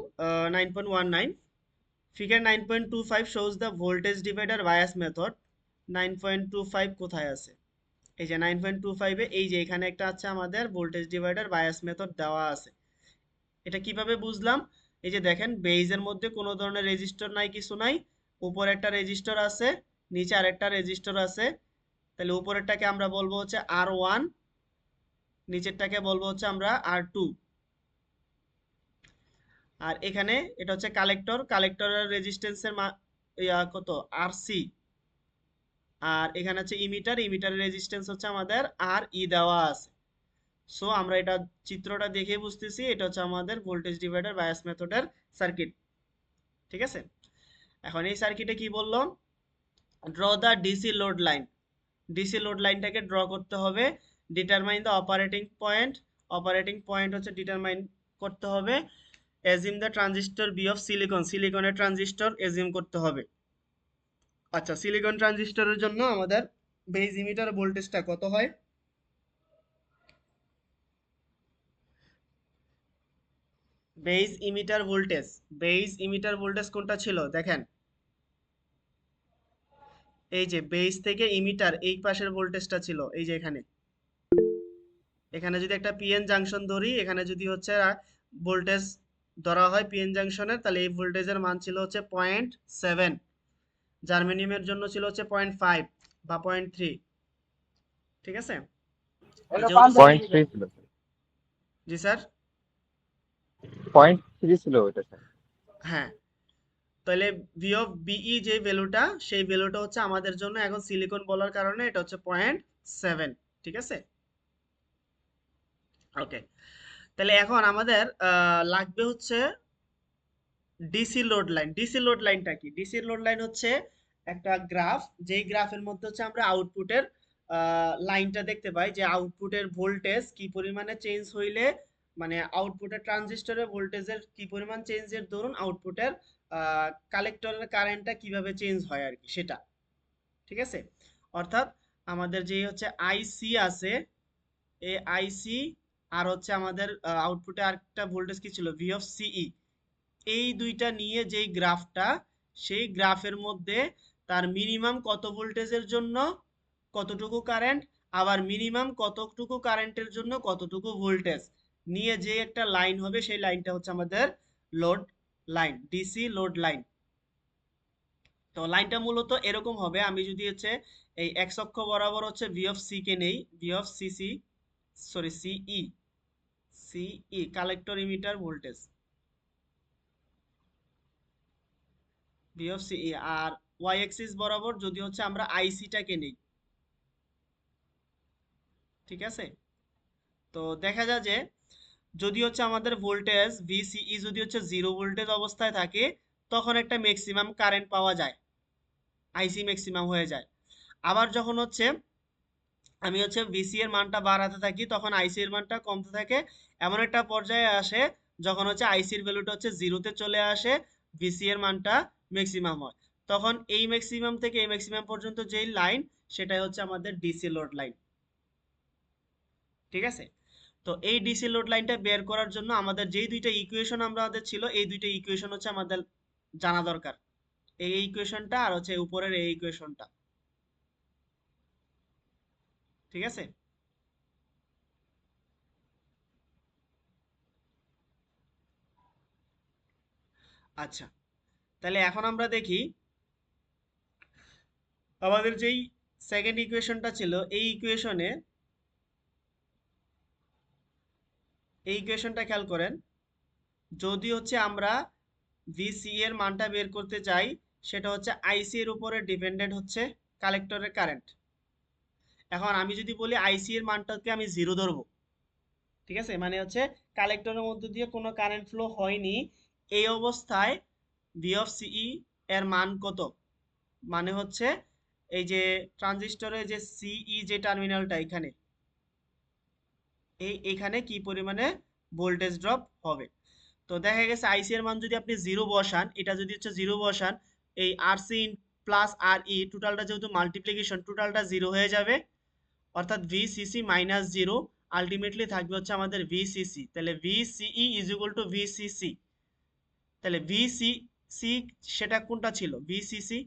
9.19। Figure 9.25 shows the voltage divider bias method। 9.25 কোথায় আছে? এই যে 9.25 এ এই যে এখানে একটা আছে আমাদের ভোল্টেজ ডিভাইডার বায়াস মেথড দেওয়া আছে। এটা কিভাবে বুঝলাম? এই যে দেখেন বেইজের মধ্যে কোনো ধরনের রেজিস্টর নাই, কিছু নাই, উপরে একটা রেজিস্টর আছে, নিচে আরেকটা রেজিস্টর আছে। তাহলে উপরেরটাকে আমরা বলবো হচ্ছে R1, নিচেরটাকে বলবো হচ্ছে আমরা R2। আর এখানে এটা হচ্ছে কালেক্টর, কালেক্টরের রেজিস্ট্যান্সের কত আরসি, আর এখানে হচ্ছে ইমিটারের রেজিস্ট্যান্স হচ্ছে আমাদের আর ই দেওয়া আছে। সো আমরা এটা চিত্রটা দেখে বুঝতেছি এটা হচ্ছে আমাদের ভোল্টেজ ডিভাইডার বায়াস মেথডের সার্কিট। ঠিক আছে, এখন এই সার্কিটে কি বললো, draw the DC load line. DC load লাইনটাকে ড্র করতে হবে। ডিটারমাইন দ্য অপারেটিং পয়েন্ট হচ্ছে ডিটারমাইন করতে হবে। Assume the transistor be of সিলিকনের ট্রানজিস্টর এজিম করতে হবে। আচ্ছা, সিলিকন ট্রানজিস্টরের জন্য আমাদের বেজ ইমিটার ভোল্টেজটা কত হয়? বেজ ইমিটার ভোল্টেজ কোনটা ছিল দেখেন, এই যে বেজ থেকে ইমিটার এই পাশের ভোল্টেজটা ছিল এই যে এখানে। এখানে যদি একটা পিএন জাংশন ধরি, এখানে যদি হচ্ছে ভোল্টেজ ধরা হয় পিএন জাংশনের, তাহলে এই ভোল্টেজের মান ছিল হচ্ছে 0.7, জার্মেনিয়ামের জন্য ছিল হচ্ছে 0.5 বা 0.3। ঠিক আছে,
.3 ছিল,
জি স্যার,
0.3 ছিল ওইটা স্যার।
হ্যাঁ। তাহলে ভি অফ বিই যে ভ্যালুটা, সেই ভ্যালুটা হচ্ছে আমাদের জন্য এখন সিলিকন বলার কারণে এটা হচ্ছে 0.7। ঠিক আছে, ওকে। তাহলে এখন আমাদের লাগবে হচ্ছে DC load line. DC load লাইনটা কি? ডিসি লোড লাইন হচ্ছে একটা গ্রাফ, যেই গ্রাফের মধ্যে হচ্ছে আমরা আউটপুটের লাইনটা দেখতে পাই, যে আউটপুটের ভোল্টেজ কি পরিমাণে চেঞ্জ হইলে, মানে আউটপুটের ট্রানজিস্টরের ভোল্টেজের কি পরিমাণ চেঞ্জের দরুন আউটপুটের কালেক্টরের কারেন্টটা কিভাবে চেঞ্জ হয় আর কি সেটা। ঠিক আছে, অর্থাৎ আমাদের যে হচ্ছে আইসি আছে, এই আইসি আর হচ্ছে আমাদের আউটপুটে আরেকটা ভোল্টেজ কি ছিল, ভি অফ সিই, এই দুইটা নিয়ে যেই গ্রাফটা, সেই গ্রাফের মধ্যে তার মিনিমাম কত ভোল্টেজের জন্য কতটুকু কারেন্ট, আবার মিনিমাম কতটুকু কারেন্টের জন্য কতটুকু ভোল্টেজ নিয়ে যে একটা লাইন হবে, সেই লাইনটা হচ্ছে আমাদের load line, DC load line. তো লাইনটা মূলত এরকম হবে, আমি যদি হচ্ছে এই এক্স অক্ষ বরাবর হচ্ছে ভি অফ সি কে নেই, ভি অফ সিসি, সরি সিই, সিই collector emitter voltage, V of সিই, আর ওয়াই এক্সিস বরাবর যদি হচ্ছে আমরা আইসিটাকে নেই। ঠিক আছে, তো দেখা যায় যে যদি হচ্ছে আমাদের ভোল্টেজ ভিসিই যদি হচ্ছে 0 ভোল্টেজ অবস্থায় থাকে, তখন একটা ম্যাক্সিমাম কারেন্ট পাওয়া যায়, আইসি ম্যাক্সিমাম হয়ে যায়। আবার যখন হচ্ছে আমি হচ্ছে ভিসি এর মানটা বাড়াতে থাকি, তখন আইসি এর মানটা কমতে থাকে। এমন একটা পর্যায়ে আসে যখন হচ্ছে আইসির ভ্যালুটা হচ্ছে 0-তে চলে আসে, ভিসি এর মানটা ম্যাক্সিমাম হয়। তখন এই ম্যাক্সিমাম থেকে এই ম্যাক্সিমাম পর্যন্ত যেই লাইন, সেটাই হচ্ছে আমাদের ডিসি লোড লাইন। ঠিক আছে, তো এই ডিসি লোড লাইনটা বের করার জন্য আমাদের যেই দুইটা ইকুয়েশন আমাদের ছিল, এই দুইটা ইকুয়েশন হচ্ছে আমাদের জানা দরকার, এই ইকুয়েশনটা আর হচ্ছে উপরের এই ইকুয়েশনটা। ঠিক আছে, আচ্ছা, তাহলে এখন আমরা দেখি আমাদের যেই সেকেন্ড ইকুয়েশনটা ছিল, এই ইকুয়েশনটা খেয়াল করেন, যদি হচ্ছে আমরা ভিসি এর মানটা বের করতে চাই, সেটা হচ্ছে আইসি এর উপরে ডিপেন্ডেন্ট হচ্ছে কালেক্টরের কারেন্ট। এখন আমি যদি বলি আইসি এর মানটাকে আমি 0 ধরবো, ঠিক আছে, মানে হচ্ছে কালেক্টরের মধ্যে দিয়ে কোনো কারেন্ট ফ্লো হয়নি, এই অবস্থায় ভি অফ সিই এর মান কত, মানে হচ্ছে এই যে ট্রানজিস্টরের যে সিই যে টার্মিনালটা এখানে, এখানে কি পরিমাণে ভোল্টেজ ড্রপ হবে। তো দেখা গেছে আইসি এর মান যদি আপনি 0 বসান, এটা যদি হচ্ছে 0 বসান, এই আরসি প্লাস আর ই টোটালটা যেহেতু মাল্টিপ্লিকেশন, টোটালটা 0 হয়ে যাবে, অর্থাৎ ভিসিসি মাইনাস 0, আলটিমেটলি থাকবে হচ্ছে আমাদের ভিসিসি। তাহলে VCE is equal to VCC. তাহলে ভিসিসি সেটা কোনটা ছিল, ভিসিসি,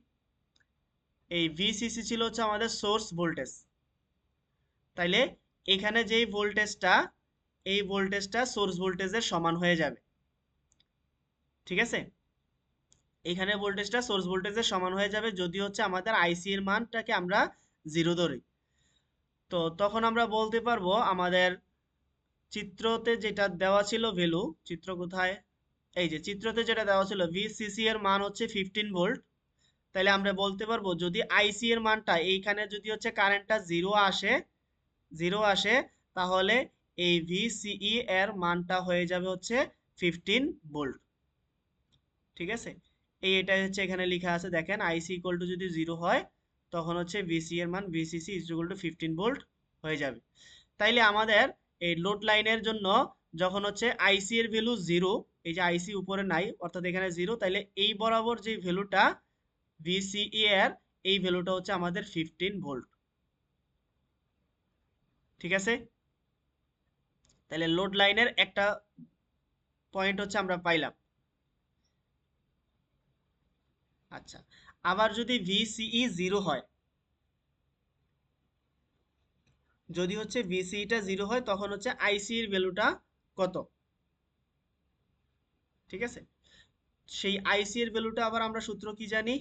এই ভিসিসি ছিল হচ্ছে আমাদের সোর্স ভোল্টেজ। তাইলে এখানে যেই ভোল্টেজটা, এই ভোল্টেজটা সোর্স ভোল্টেজের সমান হয়ে যাবে। ঠিক আছে, এখানে ভোল্টেজটা সোর্স ভোল্টেজের সমান হয়ে যাবে যদি হচ্ছে আমাদের আইসি এর মানটাকে আমরা 0 ধরি। তো তখন আমরা বলতে পারবো আমাদের চিত্রতে যেটা দেওয়া ছিল ভ্যালু, চিত্র কোথায়, এই যে চিত্রতে যেটা দেওয়া ছিল ভিসিসি এর মান হচ্ছে 15 ভোল্ট, তাহলে আমরা বলতে পারবো যদি আইসি এর মানটা এইখানে যদি হচ্ছে কারেন্টটা জিরো আসে তাহলে এই ভিসিই এর মানটা হয়ে যাবে হচ্ছে 15 ভোল্ট। ঠিক আছে, এটা হচ্ছে এখানে লেখা আছে, দেখেন আইসি ইকুয়াল টু যদি 0 হয় তখন হচ্ছে ভিসি এর মান VCC is equal two 15 volt হয়ে যাবে। তাইলে আমাদের এই লোড লাইনের জন্য যখন হচ্ছে আইসি এর ভ্যালু 0, এই যে আইসি উপরে নাই অর্থাৎ এখানে 0, তাইলে এই বরাবর যে ভ্যালুটা ভিসিই এর এই ভ্যালুটা হচ্ছে আমাদের 15 ভোল্ট। ঠিক আছে, তাহলে লোড লাইনের একটা পয়েন্ট হচ্ছে আমরা পাইলাম। আচ্ছা, আবার যদি ভিসিই 0 হয়, যদি হচ্ছে ভিসিইটা 0 হয় তখন হচ্ছে আইসি এর ভ্যালুটা কত? ঠিক আছে, সেই আইসি এর ভ্যালুটা আবার আমরা সূত্র কি জানি?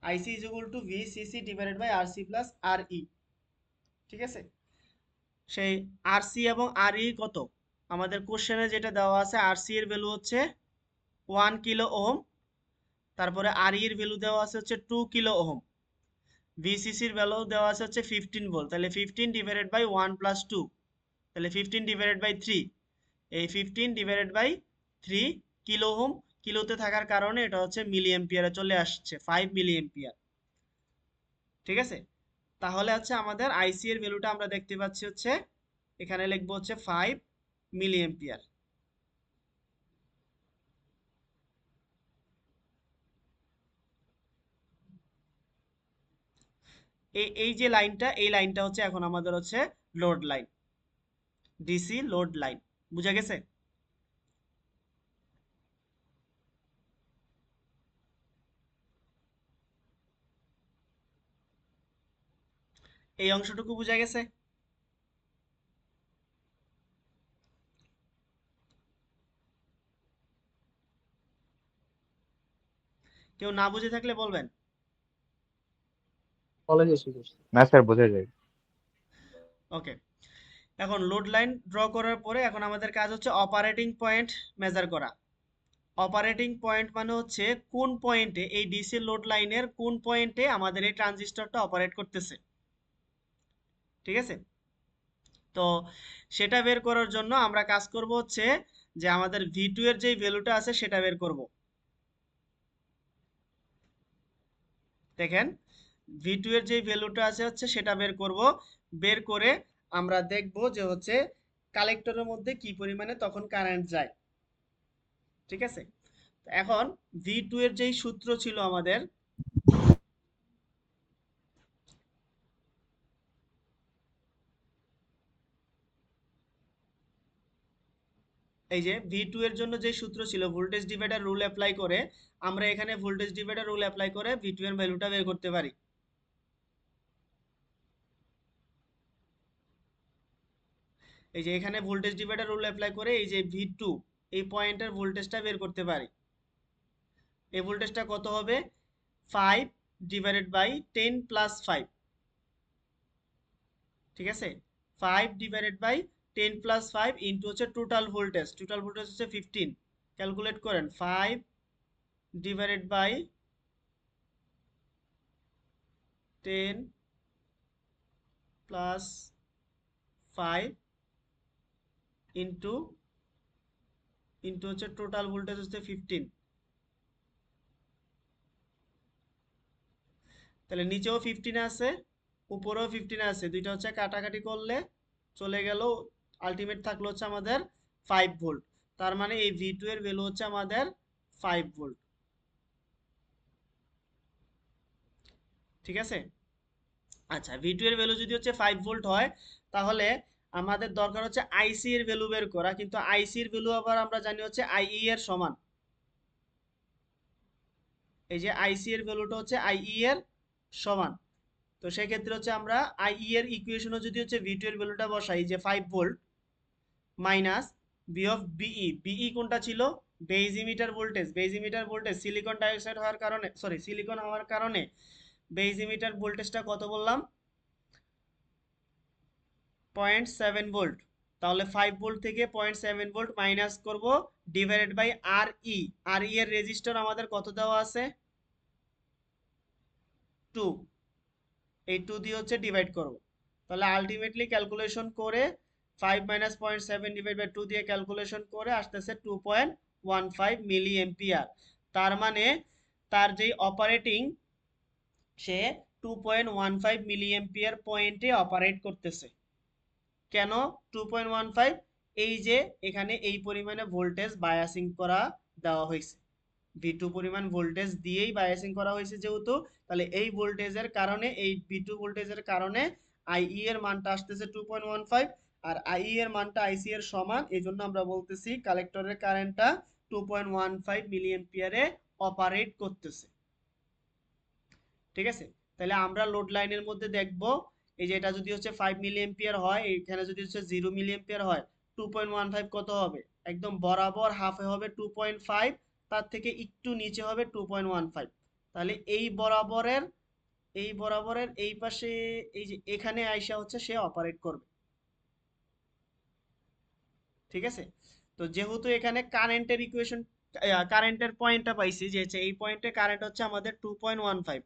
IC is equal to VCC divided by RC plus RE. ঠিক আছে, সেই আরসি এবং আরই কত? আমাদের কোশ্চেনে যেটা দেওয়া আছে আরসি এর ভ্যালু হচ্ছে 1 কিলো ওহম, তারপরে আরই এর ভ্যালু দেওয়া আছে হচ্ছে 2 কিলো ওহম, ভিসিসির ভ্যালু দেওয়া আছে হচ্ছে 15 ভোল্ট, তাহলে 15 ডিভাইডেড বাই 1 প্লাস 2, তাহলে 15 ডিভাইডেড বাই 3, এই 15 ডিভাইডেড বাই 3 কিলো ওহম, কিলোতে থাকার কারণে এটা হচ্ছে মিলি এম্পিয়ারে চলে আসছে 5 মিলি এম্পিয়ার। ঠিক আছে, তাহলে হচ্ছে আমাদের আইসি এর ভ্যালুটা আমরা দেখতে পাচ্ছি হচ্ছে এখানে লিখবো হচ্ছে 5 মিলি এম্পিয়ার। এই যে লাইনটা, এই লাইনটা হচ্ছে এখন আমাদের হচ্ছে load line, DC load line. বুঝা গেছে? এই অংশটুকু বুঝা গেছে? কেউ না বুঝে থাকলে বলবেন।
না স্যার, বোঝা যায়।
ওকে, এখন লোড লাইন ড্র করার পরে এখন আমাদের কাজ হচ্ছে অপারেটিং পয়েন্ট মেজার করা। অপারেটিং পয়েন্ট মানে হচ্ছে কোন পয়েন্টে এই ডিসি লোড লাইনের কোন পয়েন্টে আমাদের এই ট্রানজিস্টরটা অপারেট করতেছে। ঠিক আছে, তো সেটা বের করার জন্য আমরা কাজ করব হচ্ছে যে আমাদের V2 এর যে ভ্যালুটা আছে সেটা বের করব। দেখেন V2 এর যে ভ্যালুটা আছে হচ্ছে সেটা বের করব, বের করে আমরা দেখব যে হচ্ছে কালেক্টরের মধ্যে কি পরিমাণে তখন কারেন্ট যায়। ঠিক আছে, এখন V2 এর যেই সূত্র ছিল আমাদের, এই যে V2 এর জন্য যে সূত্র ছিল ভোল্টেজ ডিভাইডার রুল অ্যাপ্লাই করে আমরা এখানে ভোল্টেজ ডিভাইডার রুল অ্যাপ্লাই করে V2 এর ভ্যালুটা বের করতে পারি। এই যে এখানে ভোল্টেজ ডিভাইডার রুল অ্যাপ্লাই করে এই যে V2 এই পয়েন্টের ভোল্টেজটা বের করতে পারি। এই ভোল্টেজটা কত হবে? 5 ডিভাইডেড বাই 10 প্লাস 5। ঠিক আছে, 5 ডিভাইডেড বাই 10 প্লাস 5 ইন্টু হচ্ছে টোটাল ভোল্টেজ হচ্ছে 15। ক্যালকুলেট করেন, 5 ডিভাইডেড বাই 10 প্লাস 5 ইন্টু হচ্ছে টোটাল ভোল্টেজ হচ্ছে 15। তাহলে নিচেও 15 আছে, উপরেও 15 আছে, দুইটা হচ্ছে কাটাকাটি করলে চলে গেল, আলটিমেট থাকলো হচ্ছে আমাদের 5 ভোল্ট। তার মানে এই V2 এর ভ্যালু হচ্ছে আমাদের 5 ভোল্ট। ঠিক আছে, আচ্ছা V2 এর ভ্যালু যদি হচ্ছে 5 ভোল্ট হয় তাহলে আমাদের দরকার হচ্ছে আইসি এর ভ্যালু বের করা, কিন্তু আইসি এর ভ্যালু আবার আমরা জানি হচ্ছে আইই এর সমান। এই যে আইসি এর ভ্যালুটা হচ্ছে আইই এর সমান, তো সেক্ষেত্রে হচ্ছে আমরা আইই এর ইকুয়েশনে যদি হচ্ছে V2 এর ভ্যালুটা বসাই যে 5 volt minus B of BE, BE কোনটা ছিল? Base emitter voltage silicon dioxide হওয়ার কারণে, সরি সিলিকন হওয়ার কারণে বেজ ইমিটার ভোল্টেজটা কত বললাম? 0.7 ভোল্ট। তাহলে 5 ভোল্ট থেকে 0.7 ভোল্ট মাইনাস করব, ডিভাইডেড বাই আর ই। আর ই এর রেজিস্টার আমাদের কত দেওয়া আছে? 2। এই 2 দিয়ে হচ্ছে ডিভাইড করব। তাহলে আলটিমেটলি ক্যালকুলেশন করে 5 মাইনাস 0.7 ডিভাইড বাই 2 দিয়ে ক্যালকুলেশন করে আসতেছে 2.15 মিলি এম্পিয়ার। তার মানে তার যেই অপারেটিং, সে 2.15 মিলি এম্পিয়ার পয়েন্টে অপারেট করতেছে। কেন 2.15? এই যে এখানে এই পরিমাণে ভোল্টেজ বায়াসিং করা দেওয়া হয়েছে, V2 পরিমাণ ভোল্টেজ দিয়েই বায়াসিং করা হয়েছে যেহেতু, তাহলে এই ভোল্টেজের কারণে, এই V2 ভোল্টেজের কারণে IE এর মানটা আসতেছে 2.15, আর IE এর মানটা IC এর সমান। এই জন্য আমরা বলতেছি কালেক্টরের কারেন্টটা 2.15 মিলি এম্পিয়ারে অপারেট করতেছে। ঠিক আছে, তাহলে আমরা লোড লাইনের মধ্যে দেখব, এই যে এটা যদি হচ্ছে 5 মিলি এম্পিয়ার হয়, এখানে যদি হচ্ছে 0 মিলি এম্পিয়ার হয়, 2.15 কত হবে? একদম বরাবর হাফে হবে 2.5, তার থেকে একটু নিচে হবে 2.15। তাহলে এই বরাবরের এই পাশে, এই যে এখানে আইসা হচ্ছে সে অপারেট করবে। ঠিক আছে, তো যেহেতু এখানে কারেন্টের ইকুয়েশন, কারেন্টের পয়েন্টটা পাইছি যে হচ্ছে এই পয়েন্টে কারেন্ট হচ্ছে আমাদের 2.15।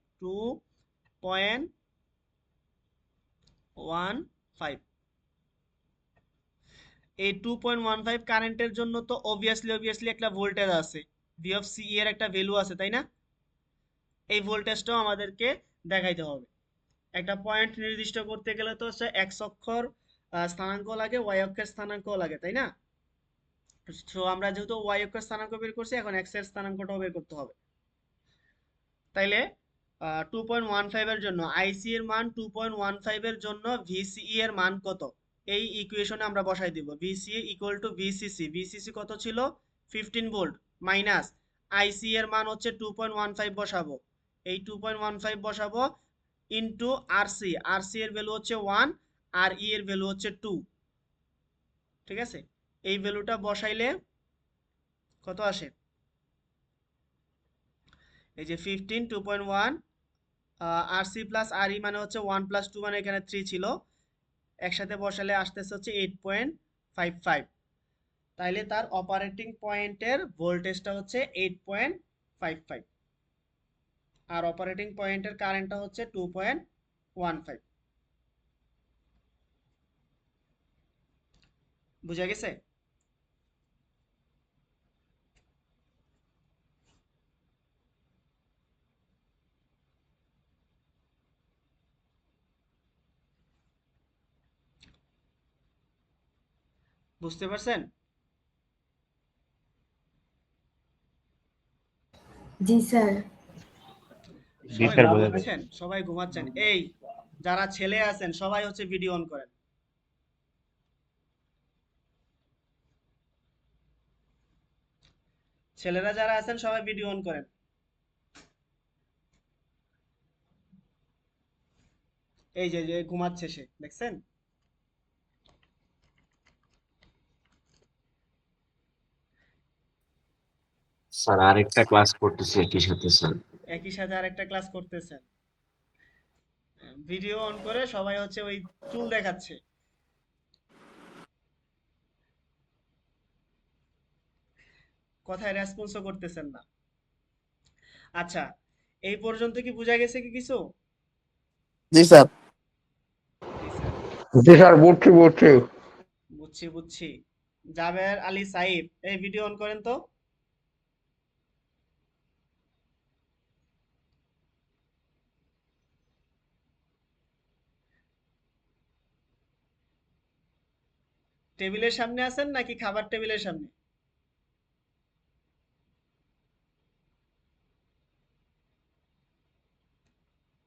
এই 2.15 কারেন্টের জন্য তো অবভিয়াসলি একটা ভোল্টেজ আছে, ভি অফ সি এর একটা ভ্যালু আছে, তাই না? এই ভোল্টেজটাও আমাদেরকে দেখাইতে হবে। একটা পয়েন্ট নির্দিষ্ট করতে গেলে তো হচ্ছে এক্স অক্ষর স্থানাঙ্ক লাগে, ওয়াই অক্ষের স্থানাঙ্ক লাগে, তাই না? তো আমরা যেহেতু ওয়াই অক্ষের স্থানাঙ্ক বের করছি, এখন এক্স এর স্থানাঙ্কটাও বের করতে হবে। তাইলে 2.15 এর জন্য আইসি এর মান, 2.15 এর জন্য ভিসিই এর মান কত? এই ইকুয়েশনে আমরা বসাই দিব VCE equal to VCC. VCC কত ছিল? 15 ভোল্ট, মাইনাস আইসি এর মান হচ্ছে 2.15 বসাবো, এই 2.15 বসাবো, ইনটু আরসি। আরসি এর ভ্যালু হচ্ছে 1, আর ই এর ভ্যালু হচ্ছে 2। ঠিক আছে, এই ভ্যালুটা বসাইলে কত আসে? এই যে 15, 2.1, আর সি প্লাস আর ই মানে হচ্ছে 1 প্লাস 2, মানে এখানে 3 ছিল, একসাথে বসালে আসতেছে হচ্ছে 8.55। তাইলে তার অপারেটিং পয়েন্টের ভোল্টেজটা হচ্ছে 8.55, আর অপারেটিং পয়েন্টের কারেন্টটা হচ্ছে 2.15। বুঝা গেছে? বুঝতে পারছেন?
জি স্যার।
জি
সবাই
স্যার, বোঝা যায়।
ঘুমাচ্ছেন, সবাই ঘুমাচ্ছেন। এই যারা ছেলে আছেন সবাই হচ্ছে ভিডিও অন করেন। ছেলেরা যারা আছেন সবাই ভিডিও অন করেন। এই যে যে ঘুমাচ্ছে সে, দেখছেন?
স্যার আরেকটা ক্লাস করতেছি একই সাথে স্যার।
একই সাথে আরেকটা ক্লাস করতেছেন, ভিডিও অন করে সবাই হচ্ছে ওই চুল দেখাচ্ছে। কথায় রেসপন্সও করতেছেন না। আচ্ছা, এই পর্যন্ত কি বোঝা গেছে কি কিছু?
জি স্যার।
জি স্যার।
জি স্যার, বুঝছি।
বুঝছি। জাবের আলী সাইদ, এই ভিডিও অন করেন তো। টেবিলের সামনে আছেন নাকি খাবার টেবিলের সামনে?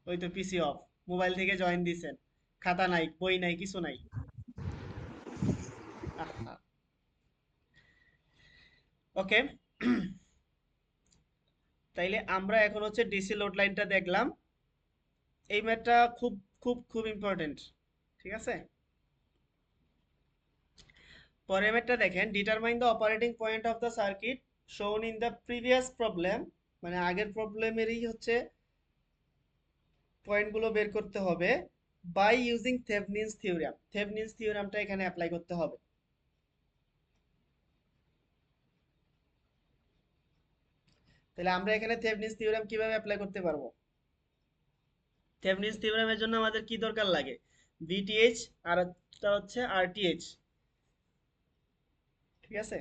ওই তো পিসি অফ, মোবাইল থেকে জয়েন দিছেন, খাতা নাই, বই নাই, কিছু নাই। আহা, ওকে। তাইলে আমরা এখন হচ্ছে ডিসি লোড লাইনটা দেখলাম। এই ম্যাথটা খুব খুব খুব ইম্পর্টেন্ট। ঠিক আছে, পরের ম্যাথটা দেখেন, determine the operating point of the circuit শোন ইন দ্য প্রিভিয়াস প্রবলেম। মানে আগের প্রবলেমেরই হচ্ছে পয়েন্টগুলো বের করতে হবে বাই ইউজিং থেভনিনস থিওরাম। থেভনিনস থিওরামটা এখানে অ্যাপ্লাই করতে হবে। তাহলে আমরা এখানে থেভনিস থিওরেম কিভাবে অ্যাপ্লাই করতে পারবো? থেভনিস থিওরেমের জন্য আমাদের কি দরকার লাগে? ভিটিএইচ আর একটা হচ্ছে আরটিএইচ। ঠিক আছে?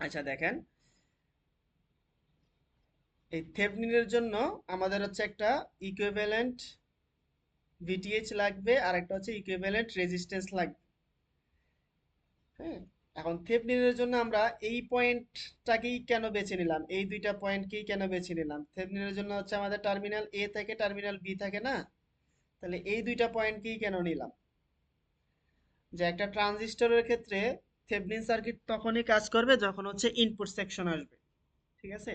আচ্ছা দেখেন, এই থেভনিনের জন্য আমাদের হচ্ছে একটা ইকুইভ্যালেন্ট ভিটিএইচ লাগবে আর একটা হচ্ছে ইকুইভ্যালেন্ট রেজিস্ট্যান্স লাগবে। হ্যাঁ, এখন থেভনিনের জন্য আমরা এই পয়েন্টটাকেই কেন বেছে নিলাম, এই দুইটা পয়েন্টকেই কেন বেছে নিলাম? থেভনিনের জন্য হচ্ছে আমাদের টার্মিনাল এ থেকে টার্মিনাল বি থাকে না, তাহলে এই দুইটা পয়েন্টকেই কেন নিলাম? যে একটা ট্রানজিস্টরের ক্ষেত্রে থেভনিন সার্কিট তখনই কাজ করবে যখন হচ্ছে ইনপুট সেকশন আসবে। ঠিক আছে?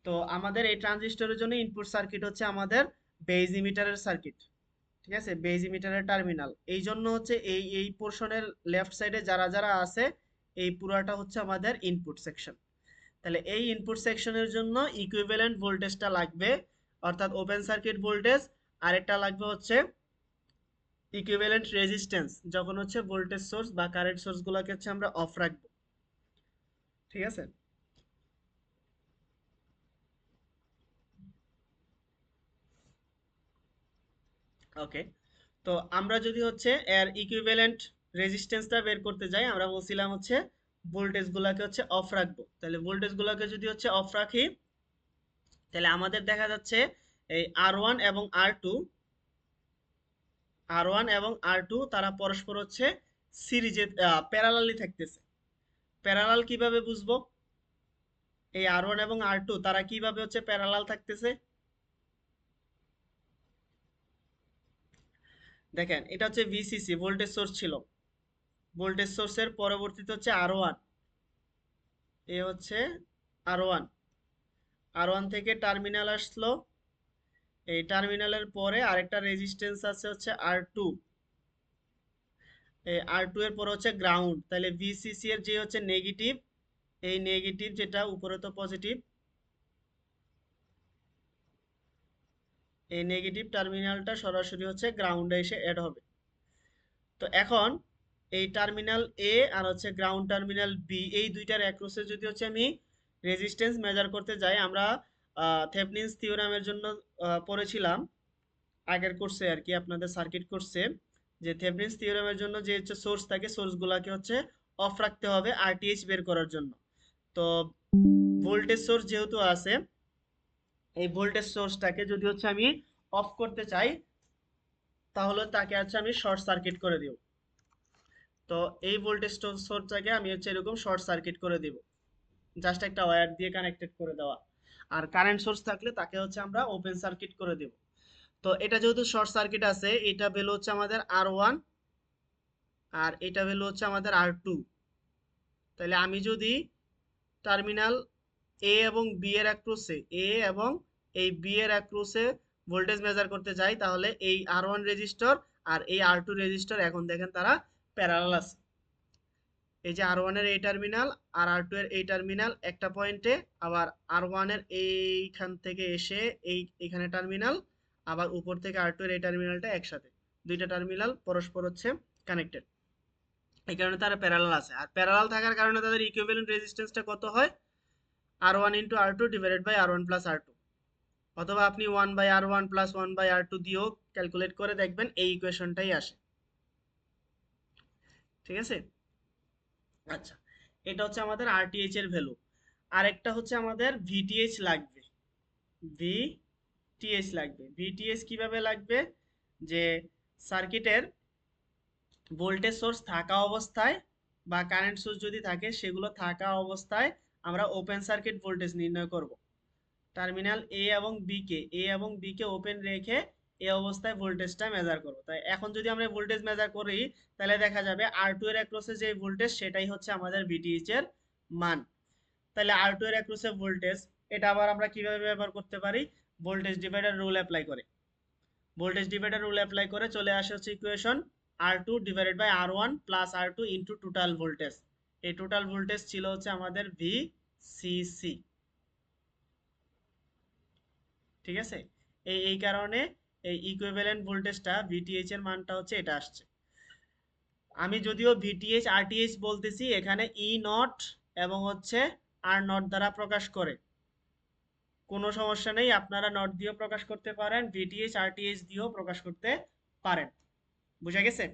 তো আমাদের এই ট্রানজিস্টরের জন্য ইনপুট সার্কিট হচ্ছে আমাদের বেজ ইমিটারের সার্কিট। ঠিক আছে, বেজ ইমিটারের টার্মিনাল। এই জন্য হচ্ছে এই পোর্শনের লেফট সাইডে যারা যারা আছে এই পুরাটা হচ্ছে আমাদের ইনপুট সেকশন। তাহলে এই ইনপুট সেকশনের জন্য ইকুইভ্যালেন্ট ভোল্টেজটা লাগবে, অর্থাৎ ওপেন সার্কিট ভোল্টেজ। আরেকটা লাগবে হচ্ছে ইকুইভ্যালেন্ট রেজিস্ট্যান্স, যখন হচ্ছে ভোল্টেজ সোর্স বা কারেন্ট সোর্সগুলোকে হচ্ছে আমরা অফ রাখবো। ঠিক আছে? ওকে, তো আমরা যদি হচ্ছে এর ইকুইভ্যালেন্ট রেজিস্ট্যান্সটা বের করতে যাই, আমরা বলছিলাম হচ্ছে ভোল্টেজ গুলাকে হচ্ছে অফ রাখবো। তাহলে ভোল্টেজ গুলাকে যদি হচ্ছে অফ রাখি, তাহলে আমাদের দেখা যাচ্ছে এই আর ওয়ান এবং আর টু তারা পরস্পর হচ্ছে সিরিজে প্যারালালি থাকতেছে। প্যারালাল কিভাবে বুঝবো? এই আর ওয়ান এবং আর টু তারা কিভাবে হচ্ছে প্যারালাল থাকতেছে? দেখেন, এটা হচ্ছে ভিসিসি, ভোল্টেজ সোর্স ছিল। ভোল্টেজ সোর্সের পরবর্তীতে হচ্ছে আর ওয়ান, এ হচ্ছে আর ওয়ান। আর ওয়ান থেকে টার্মিনাল আসলো, এই টার্মিনালের পরে আরেকটা রেজিস্ট্যান্স আছে হচ্ছে আর টু। এই আর টু এর পরে হচ্ছে গ্রাউন্ড। তাহলে ভিসিসি এর যে হচ্ছে নেগেটিভ, এই নেগেটিভ যেটা উপরে তো পজিটিভ, এই নেগেটিভ টার্মিনালটা সরাসরি হচ্ছে গ্রাউন্ডে এসে অ্যাড হবে। তো এখন এই টার্মিনাল এ আর হচ্ছে গ্রাউন্ড টার্মিনাল বি, এই দুইটার অ্যাক্রসে যদি হচ্ছে আমি রেজিস্ট্যান্স মেজার করতে যাই, আমরা থেভনিনস থিওরামের জন্য পড়েছিলাম আগের কোর্সে আর কি, আপনাদের সার্কিট কোর্সে, যে থেভনিনস থিওরামের জন্য যে হচ্ছে সোর্স থাকে, সোর্সগুলোকে হচ্ছে অফ রাখতে হবে আরটিএইচ বের করার জন্য। তো ভোল্টেজ সোর্স যেহেতু আছে, এই ভোল্টেজ সোর্সটাকে যদি হচ্ছে আমি অফ করতে চাই, তাহলে তাকে হচ্ছে আমি শর্ট সার্কিট করে দিব। তো এই ভোল্টেজ সোর্সটাকে আমি হচ্ছে এরকম শর্ট সার্কিট করে দিব, জাস্ট একটা ওয়্যার দিয়ে কানেক্টেড করে দেওয়া। আর কারেন্ট সোর্স থাকলে তাকে হচ্ছে আমরা ওপেন সার্কিট করে দেব। তো এটা যেহেতু শর্ট সার্কিট আছে, এটা ভ্যালু হচ্ছে আমাদের আর ওয়ান আর এটা ভ্যালু হচ্ছে আমাদের আর টু। তাহলে আমি যদি টার্মিনাল এ এবং বি এর অ্যাক্রসে, এ এবং এই বি এর অ্যাক্রসে ভোল্টেজ মেজার করতে যাই, তাহলে এই আর ওয়ান রেজিস্টর আর এই আর টু রেজিস্টর এখন দেখেন তারা প্যারালাল আছে। এই যে আর ওয়ান এর এই টার্মিনাল আর আর টু এর এই টার্মিনাল একটা পয়েন্টে, আবার আর ওয়ান এর এইখান থেকে এসে এইখানে টার্মিনাল, আবার উপর থেকে আর টু এর এই টার্মিনালটা একসাথে, দুইটা টার্মিনাল পরস্পর হচ্ছে কানেক্টেড। এই কারণে তারা প্যারালাল আছে। আর প্যারালাল থাকার কারণে তাদের ইকুইভ্যালেন্ট রেজিস্ট্যান্সটা কত হয়? R one into R two divided by R one plus R two, অথবা আপনি one by R one plus one by R two দিয়েও ক্যালকুলেট করে দেখবেন, এই ইকুয়েশনটাই আসে। ঠিক আছে? আচ্ছা, এটা হচ্ছে আমাদের আরটিএইচ এর ভ্যালু। আরেকটা হচ্ছে আমাদের ভিটিএইচ লাগবে। ভিটিএইচ লাগবে। ভিটিএইচ কিভাবে লাগবে? যে সার্কিটের ভোল্টেজ সোর্স থাকা অবস্থায় বা কারেন্ট সোর্স যদি থাকে, সেগুলো থাকা অবস্থায় আমরা ওপেন সার্কিট ভোল্টেজ নির্ণয় করব। টার্মিনাল এ এবং বি কে ওপেন রেখে এই অবস্থায় ভোল্টেজটা মেজার করব। তাই এখন যদি আমরা ভোল্টেজ মেজার করি, তাহলে দেখা যাবে আর টু এর অ্যাক্রসে যে ভোল্টেজ, সেটাই হচ্ছে আমাদের ভিটিএইচ এর মান। তাহলে আর টু এর অ্যাক্রসে ভোল্টেজ, এটা আবার আমরা কিভাবে ব্যবহার করতে পারি? ভোল্টেজ ডিভাইডার রুল অ্যাপ্লাই করে। ভোল্টেজ ডিভাইডার রুল অ্যাপ্লাই করে চলে আসে হচ্ছে equation R two divided by R one plus R two into total voltage. এই টোটাল ভোল্টেজ ছিল হচ্ছে আমাদের ভিসিসি। ঠিক আছে? এই কারণে এই ইকুইভ্যালেন্ট ভোল্টেজটা ভিটিএইচ এর মানটা হচ্ছে এটা আসছে। আমি যদিও ভিটিএইচ আরটিএইচ বলতেছি, এখানে ই নট এবং হচ্ছে আর নট দ্বারা প্রকাশ করে, কোনো সমস্যা নেই, আপনারা নট দিয়েও প্রকাশ করতে পারেন, ভিটিএইচ আরটিএইচ দিয়েও প্রকাশ করতে পারেন। বুঝা গেছে?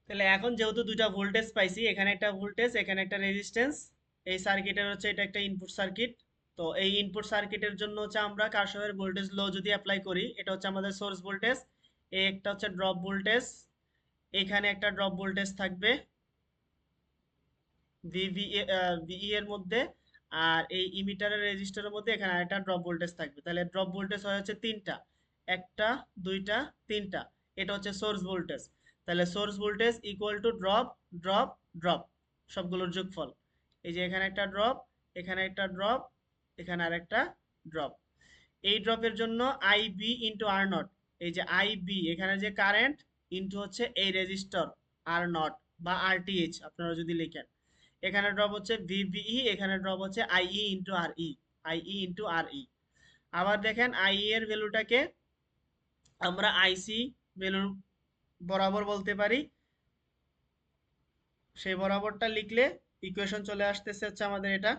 তাহলে এখন যেহেতু দুইটা ভোল্টেজ পাইছি, এখানে একটা ভোল্টেজ, এখানে একটা রেজিস্ট্যান্স, এই সার্কিটের হচ্ছে এটা একটা ইনপুট সার্কিট। তো এই ইনপুট সার্কিটের জন্য হচ্ছে আমরা কারশফের ভোল্টেজ ল যদি অ্যাপ্লাই করি, এটা হচ্ছে আমাদের সোর্স ভোল্টেজ, এই একটা হচ্ছে ড্রপ ভোল্টেজ, এখানে একটা ড্রপ ভোল্টেজ থাকবে ভিই এর মধ্যে, আর এই ইমিটারের রেজিস্টারের মধ্যে এখানে আরেকটা ড্রপ ভোল্টেজ থাকবে। তাহলে ড্রপ ভোল্টেজ হয় হচ্ছে তিনটা, একটা, দুইটা, তিনটা। এটা হচ্ছে সোর্স ভোল্টেজ। তাহলে source voltage equal to drop, drop, drop, সবগুলোর যোগফল। এই যে এখানে একটা ড্রপ, এখানে একটা ড্রপ, এখানে আরেকটা ড্রপ। এই ড্রপের জন্য আইবি ইন্টু আর নট, এই যে আইবি এখানে যে কারেন্ট ইন্টু হচ্ছে এই রেজিস্টর আর নট বা আরটিএইচ আপনারা যদি লিখেন, এখানে ড্রপ হচ্ছে ভিভিই, এখানে ড্রপ হচ্ছে আইই ইন্টু আর ই, আইই ইন্টু আর ই। আবার দেখেন আই এর ভ্যালুটাকে আমরা আইসি ভ্যালুর বরাবর বলতে পারি, সেই বরাবরটা লিখলে ইকুয়েশন চলে আসতেছে হচ্ছে আমাদের এটা।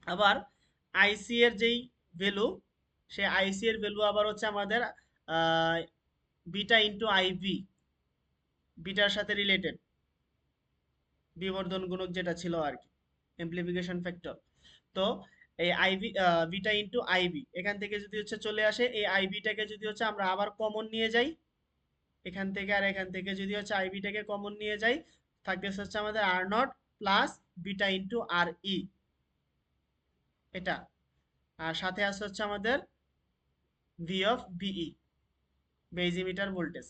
আবার আইসি এর যেই ভ্যালু, সেই আইসি এর ভ্যালু আবার হচ্ছে আমাদের বিটা ইন্টু আইভি, বিটার সাথে রিলেটেড, বিবর্ধন গুণক যেটা ছিল আর কি, এমপ্লিফিকেশন ফ্যাক্টর। তো এই আইভি বিটা ইন্টু আইবি এখান থেকে যদি হচ্ছে চলে আসে, এই আইবিটাকে যদি হচ্ছে আমরা আবার কমন নিয়ে যাই, এখান থেকে আর এখান থেকে যদি হচ্ছে আইবিটাকে কমন নিয়ে যাই, থাকতেছে হচ্ছে আমাদের R not plus beta into R E, এটা। আর সাথে আছে হচ্ছে আমাদের V of BE, base emitter voltage.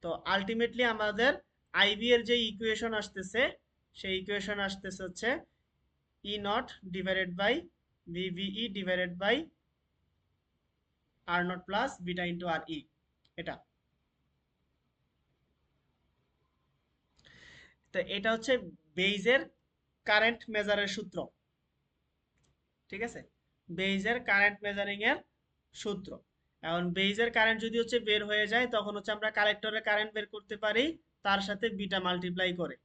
তো আলটিমেটলি আমাদের আইবি এর যে ইকুয়েশন আসতেছে, সেই ইকুয়েশন আসতেছে হচ্ছে E not divided by VBE divided by R not plus beta into R E, এটা। তো এটা হচ্ছে বেইজের কারেন্ট মেজারের সূত্র, ঠিক আছে? বেইজের কারেন্ট মেজারিং এর সূত্র। এখন বেইজের কারেন্ট যদি হচ্ছে বের হয়ে যায়, তখন হচ্ছে আমরা কালেক্টরের কারেন্ট বের করতে পারি তার সাথে বিটা মাল্টিপ্লাই করে।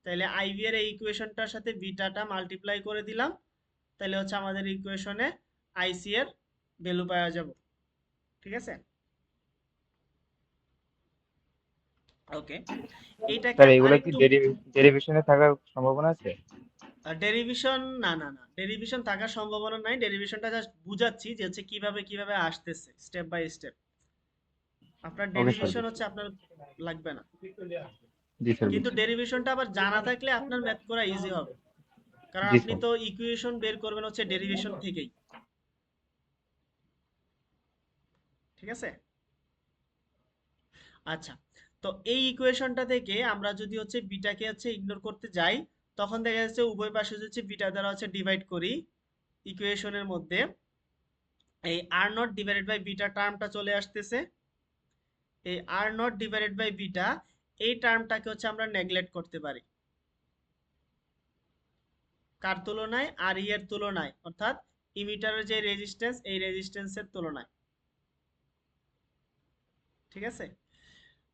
তাহলে আইভি এর এই ইকুয়েশনটার সাথে বিটাটা মাল্টিপ্লাই করে দিলাম, তাহলে হচ্ছে আমাদের ইকুয়েশনে আইসি এর ভ্যালু পাওয়া যাব, ঠিক আছে? ওকে, এইটাকে
স্যার এগুলো কি
আরেকটু
ডেরিভেশনে থাকার সম্ভাবনা আছে?
ডেরিভেশন, না না না, ডেরিভেশন থাকার সম্ভাবনা নাই। ডেরিভেশনটা জাস্ট বুঝাচ্ছি যে হচ্ছে কিভাবে কিভাবে আসতেছে স্টেপ বাই স্টেপ। আপনার
ওকে স্যার।
ডেরিভেশন হচ্ছে আপনার লাগবে না,
জি স্যার
কিন্তু
বুঝছি।
ডেরিভেশনটা আবার জানা থাকলে আপনার ম্যাথ করা ইজি হবে, কারণ
জি
আপনি
স্যার।
তো ইকুয়েশন বের করবেন হচ্ছে ডেরিভেশন থেকেই, ঠিক আছে? আচ্ছা, তো এই ইকুয়েশনটা থেকে আমরা যদি হচ্ছে বিটাকে হচ্ছে ইগনোর করতে যাই, তখন দেখা যাচ্ছে উভয় পাশে হচ্ছে বিটা দ্বারা হচ্ছে ডিভাইড করি ইকুয়েশনের মধ্যে, এই R not divided by beta টার্মটা চলে আসতেছে। এই R not divided by beta, এই টার্মটাকে হচ্ছে আমরা নেগলেক্ট করতে পারি, কার তুলনায়? আর ই এর তুলনায়, অর্থাৎ ইমিটারের যে রেজিস্ট্যান্স, এই রেজিস্ট্যান্সের তুলনায়, ঠিক আছে?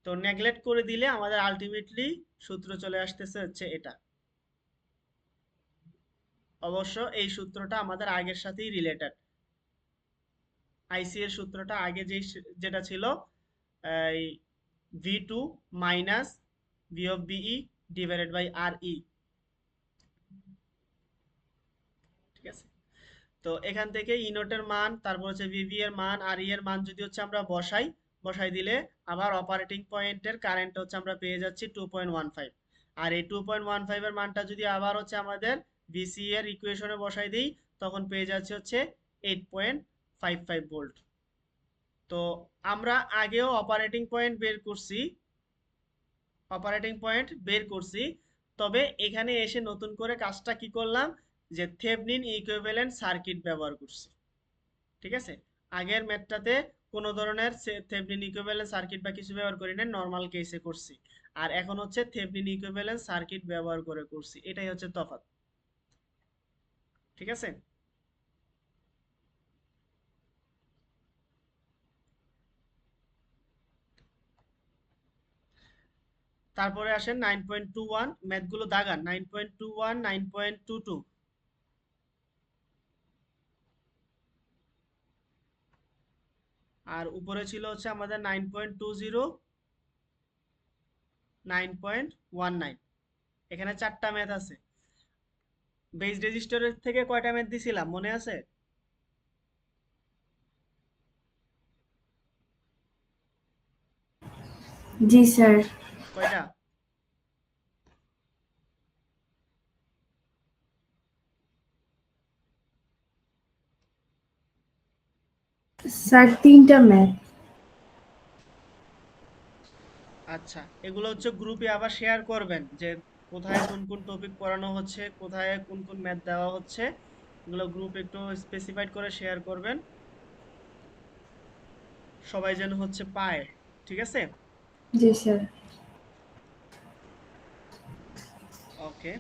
তো নেগলেক্ট করে দিলে আমাদের আলটিমেটলি সূত্র চলে আসতেছে হচ্ছে এটা। অবশ্য এই সূত্রটা আমাদের আগের সাথেই রিলেটেড, আইসি এর সূত্রটা আগে যেটা ছিল এই V two minus V of BE divided by R E, ঠিক আছে? তো এখান থেকে ই নোটের মান, তারপর হচ্ছে ভিভি এর মান, আর ই এর মান যদি হচ্ছে আমরা বসাই দিলে আবার অপারেটিং পয়েন্টের কারেন্ট হচ্ছে আমরা পেয়ে যাচ্ছি 2.15। আর এই 2.15 এর মানটা যদি আবার হচ্ছে আমাদের ভিসি এর ইকুয়েশনে বসাই দিই, তখন পেয়ে যাচ্ছে হচ্ছে 8.55 ভোল্ট। তো আমরা আগেও অপারেটিং পয়েন্ট বের করছি, তবে এখানে এসে নতুন করে কাজটা কি করলাম, যে থেভনিন ইকুইভ্যালেন্ট সার্কিট ব্যবহার করছি, ঠিক আছে? আগের ম্যাথটাতে কোনো ধরনের থেভনিন ইকুইভ্যালেন্ট সার্কিট বা কিছু ব্যবহার করি না, নর্মাল কেসে করছি। আর এখন হচ্ছে থেভনিন ইকুইভ্যালেন্ট সার্কিট ব্যবহার করে করছি, এটাই হচ্ছে তফাৎ। ঠিক আছে? তারপরে আসেন 9.21, ম্যাথগুলো দাগান। 9.21, 9.22, আর উপরে ছিল হচ্ছে আমাদের 9.20, 9.19। এখানে 4টা ম্যাথ আছে। বেস রেজিস্টারের থেকে কয়টা ম্যাথ দিছিলাম মনে আছে?
জি স্যার।
কয়টা?
স্যার 3টা ম্যাথ।
আচ্ছা, এগুলো হচ্ছে গ্রুপে আবার শেয়ার করবেন যে কোথায় কোন কোন টপিক পড়ানো হচ্ছে, কোথায় কোন কোন ম্যাথ দেওয়া হচ্ছে। এগুলো গ্রুপে একটু স্পেসিফাইড করে শেয়ার করবেন, সবাই যেন হচ্ছে পায়। ঠিক আছে?
জি স্যার।
ওকে।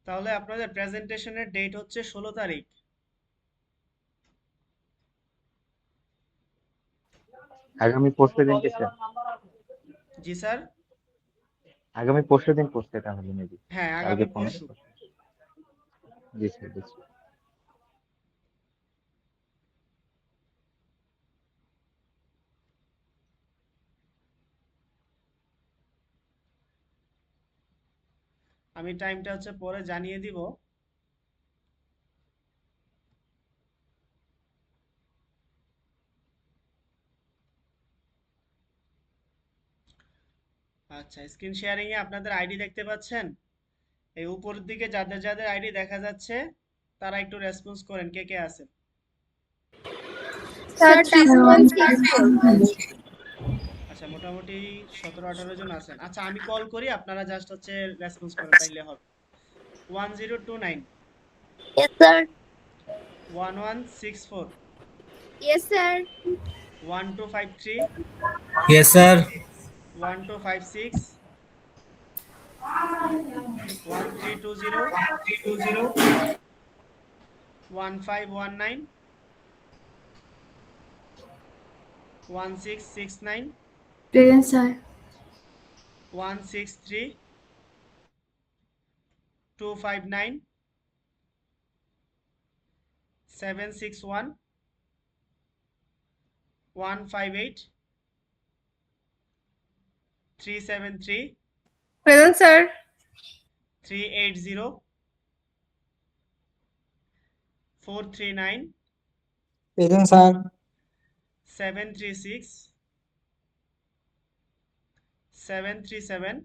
তাহলে আপনাদের প্রেজেন্টেশনের ডেট হচ্ছে 16 তারিখ।
আগামী পরশু দিন কি স্যার?
জি স্যার।
আগামী পরশু দিন পড়ছে তাহলে মেবি।
হ্যাঁ,
কালকে
আগামী
ফোন।
পরশু।
জি স্যার, জি স্যার।
আমি টাইমটা হচ্ছে পরে জানিয়ে দিব। আচ্ছা, স্ক্রিন শেয়ারিং এ আপনাদের আইডি দেখতে পাচ্ছেন? এই উপরের দিকে যাদের যাদের আইডি দেখা যাচ্ছে তারা একটু রেসপন্স করেন, কে কে আছেন?
স্যার 3164
আচ্ছা, মোটামুটি 17-18 জন আছেন। আচ্ছা, আমি কল করি, আপনারা জাস্ট হচ্ছে রেসপন্স করেন, তাইলে হবে। 1029,
Yes sir
1164,
Yes sir
1253,
yes sir
1256, 1320, 1519, 1669,
present sir.
163, 259, 761, 158, 373,
Present sir
380, 439,
present sir.
736, 737,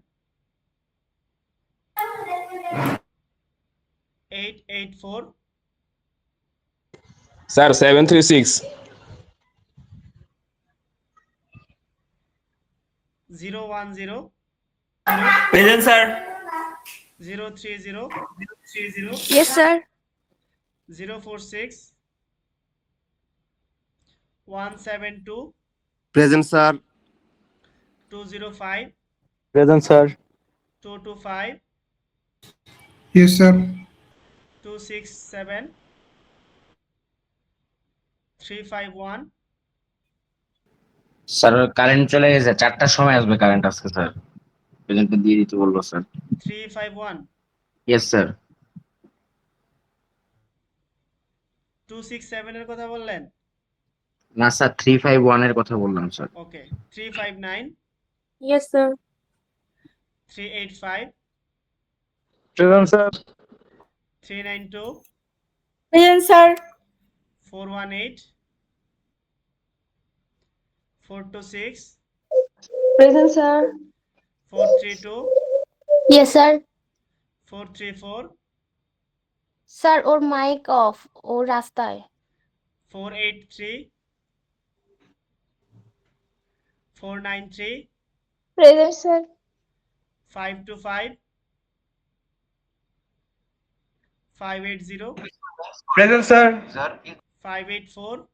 884,
Sir, 736.
010,
present sir
030,
Yes sir
046, 172,
present sir.
205,
present sir.
225,
yes sir.
267, 351,
sir current চলে গেছে, 4টার সময় আসবে কারেন্ট আজকে স্যার। প্রেজেন্টটা দিয়ে দিতে বলবো স্যার।
351,
yes sir.
267 এর কথা বললেন?
না স্যার, 351 এর কথা বললাম স্যার।
ওকে। 359,
Yes sir
385,
present sir.
392,
Present sir
418, 426,
Present sir
432,
Yes sir
434,
sir ওর মাইক অফ, ও রাস্তায়।
483, 493,
Present sir
525 580
Present, sir.
584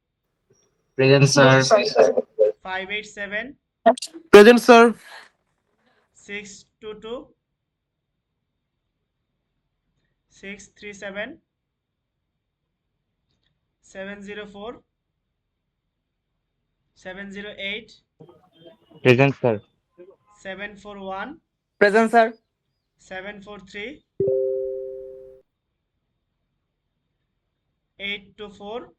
present sir
587
Present, sir.
622 637 704 708
present sir
741
Present, sir.
743 824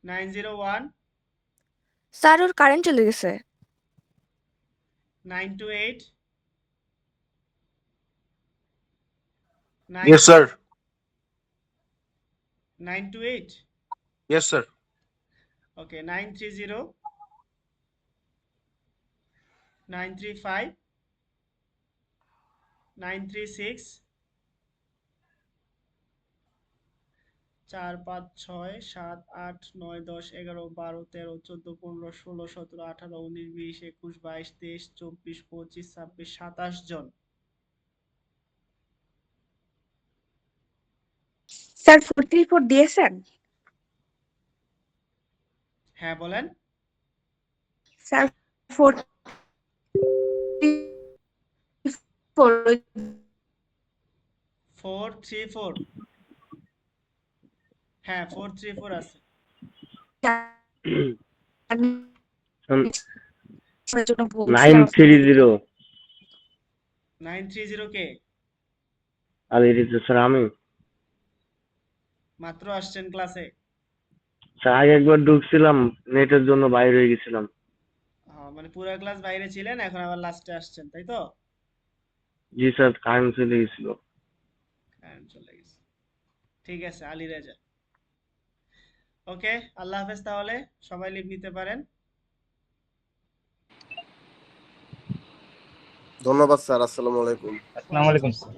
901
sir ওর কারেন্ট চলে গেছে
928
Yes, sir.
928
Yes, sir.
okay 930 935 936 4 5 6 7 8 9 10 11 12 13 14 15 16 17 18 19 20 21 22 23 24 25 26 27 জন
স্যার 434 দিয়েছেন
হ্যাঁ বলেন
স্যার
434 হ্যাঁ 434 আছে
930
930 কে
আর it is স্যার আমি
মাত্র আসছেন ক্লাসে
স্যার আগে একবার ঢুকছিলাম নেটের জন্য বাইরে হয়ে গেছিলাম
মানে পুরো ক্লাস বাইরে ছিলেন এখন আবার লাস্টে আসছেন তাই তো
জি স্যার কারেন্ট চলে গেছিল
কারেন্ট চলে গেছে ঠিক আছে আলী রেজা ওকে আল্লাহ হাফেজ তাহলে সবাই লিভ নিতে পারেন
ধন্যবাদ স্যার আসসালামু আলাইকুম
আসসালামু আলাইকুম স্যার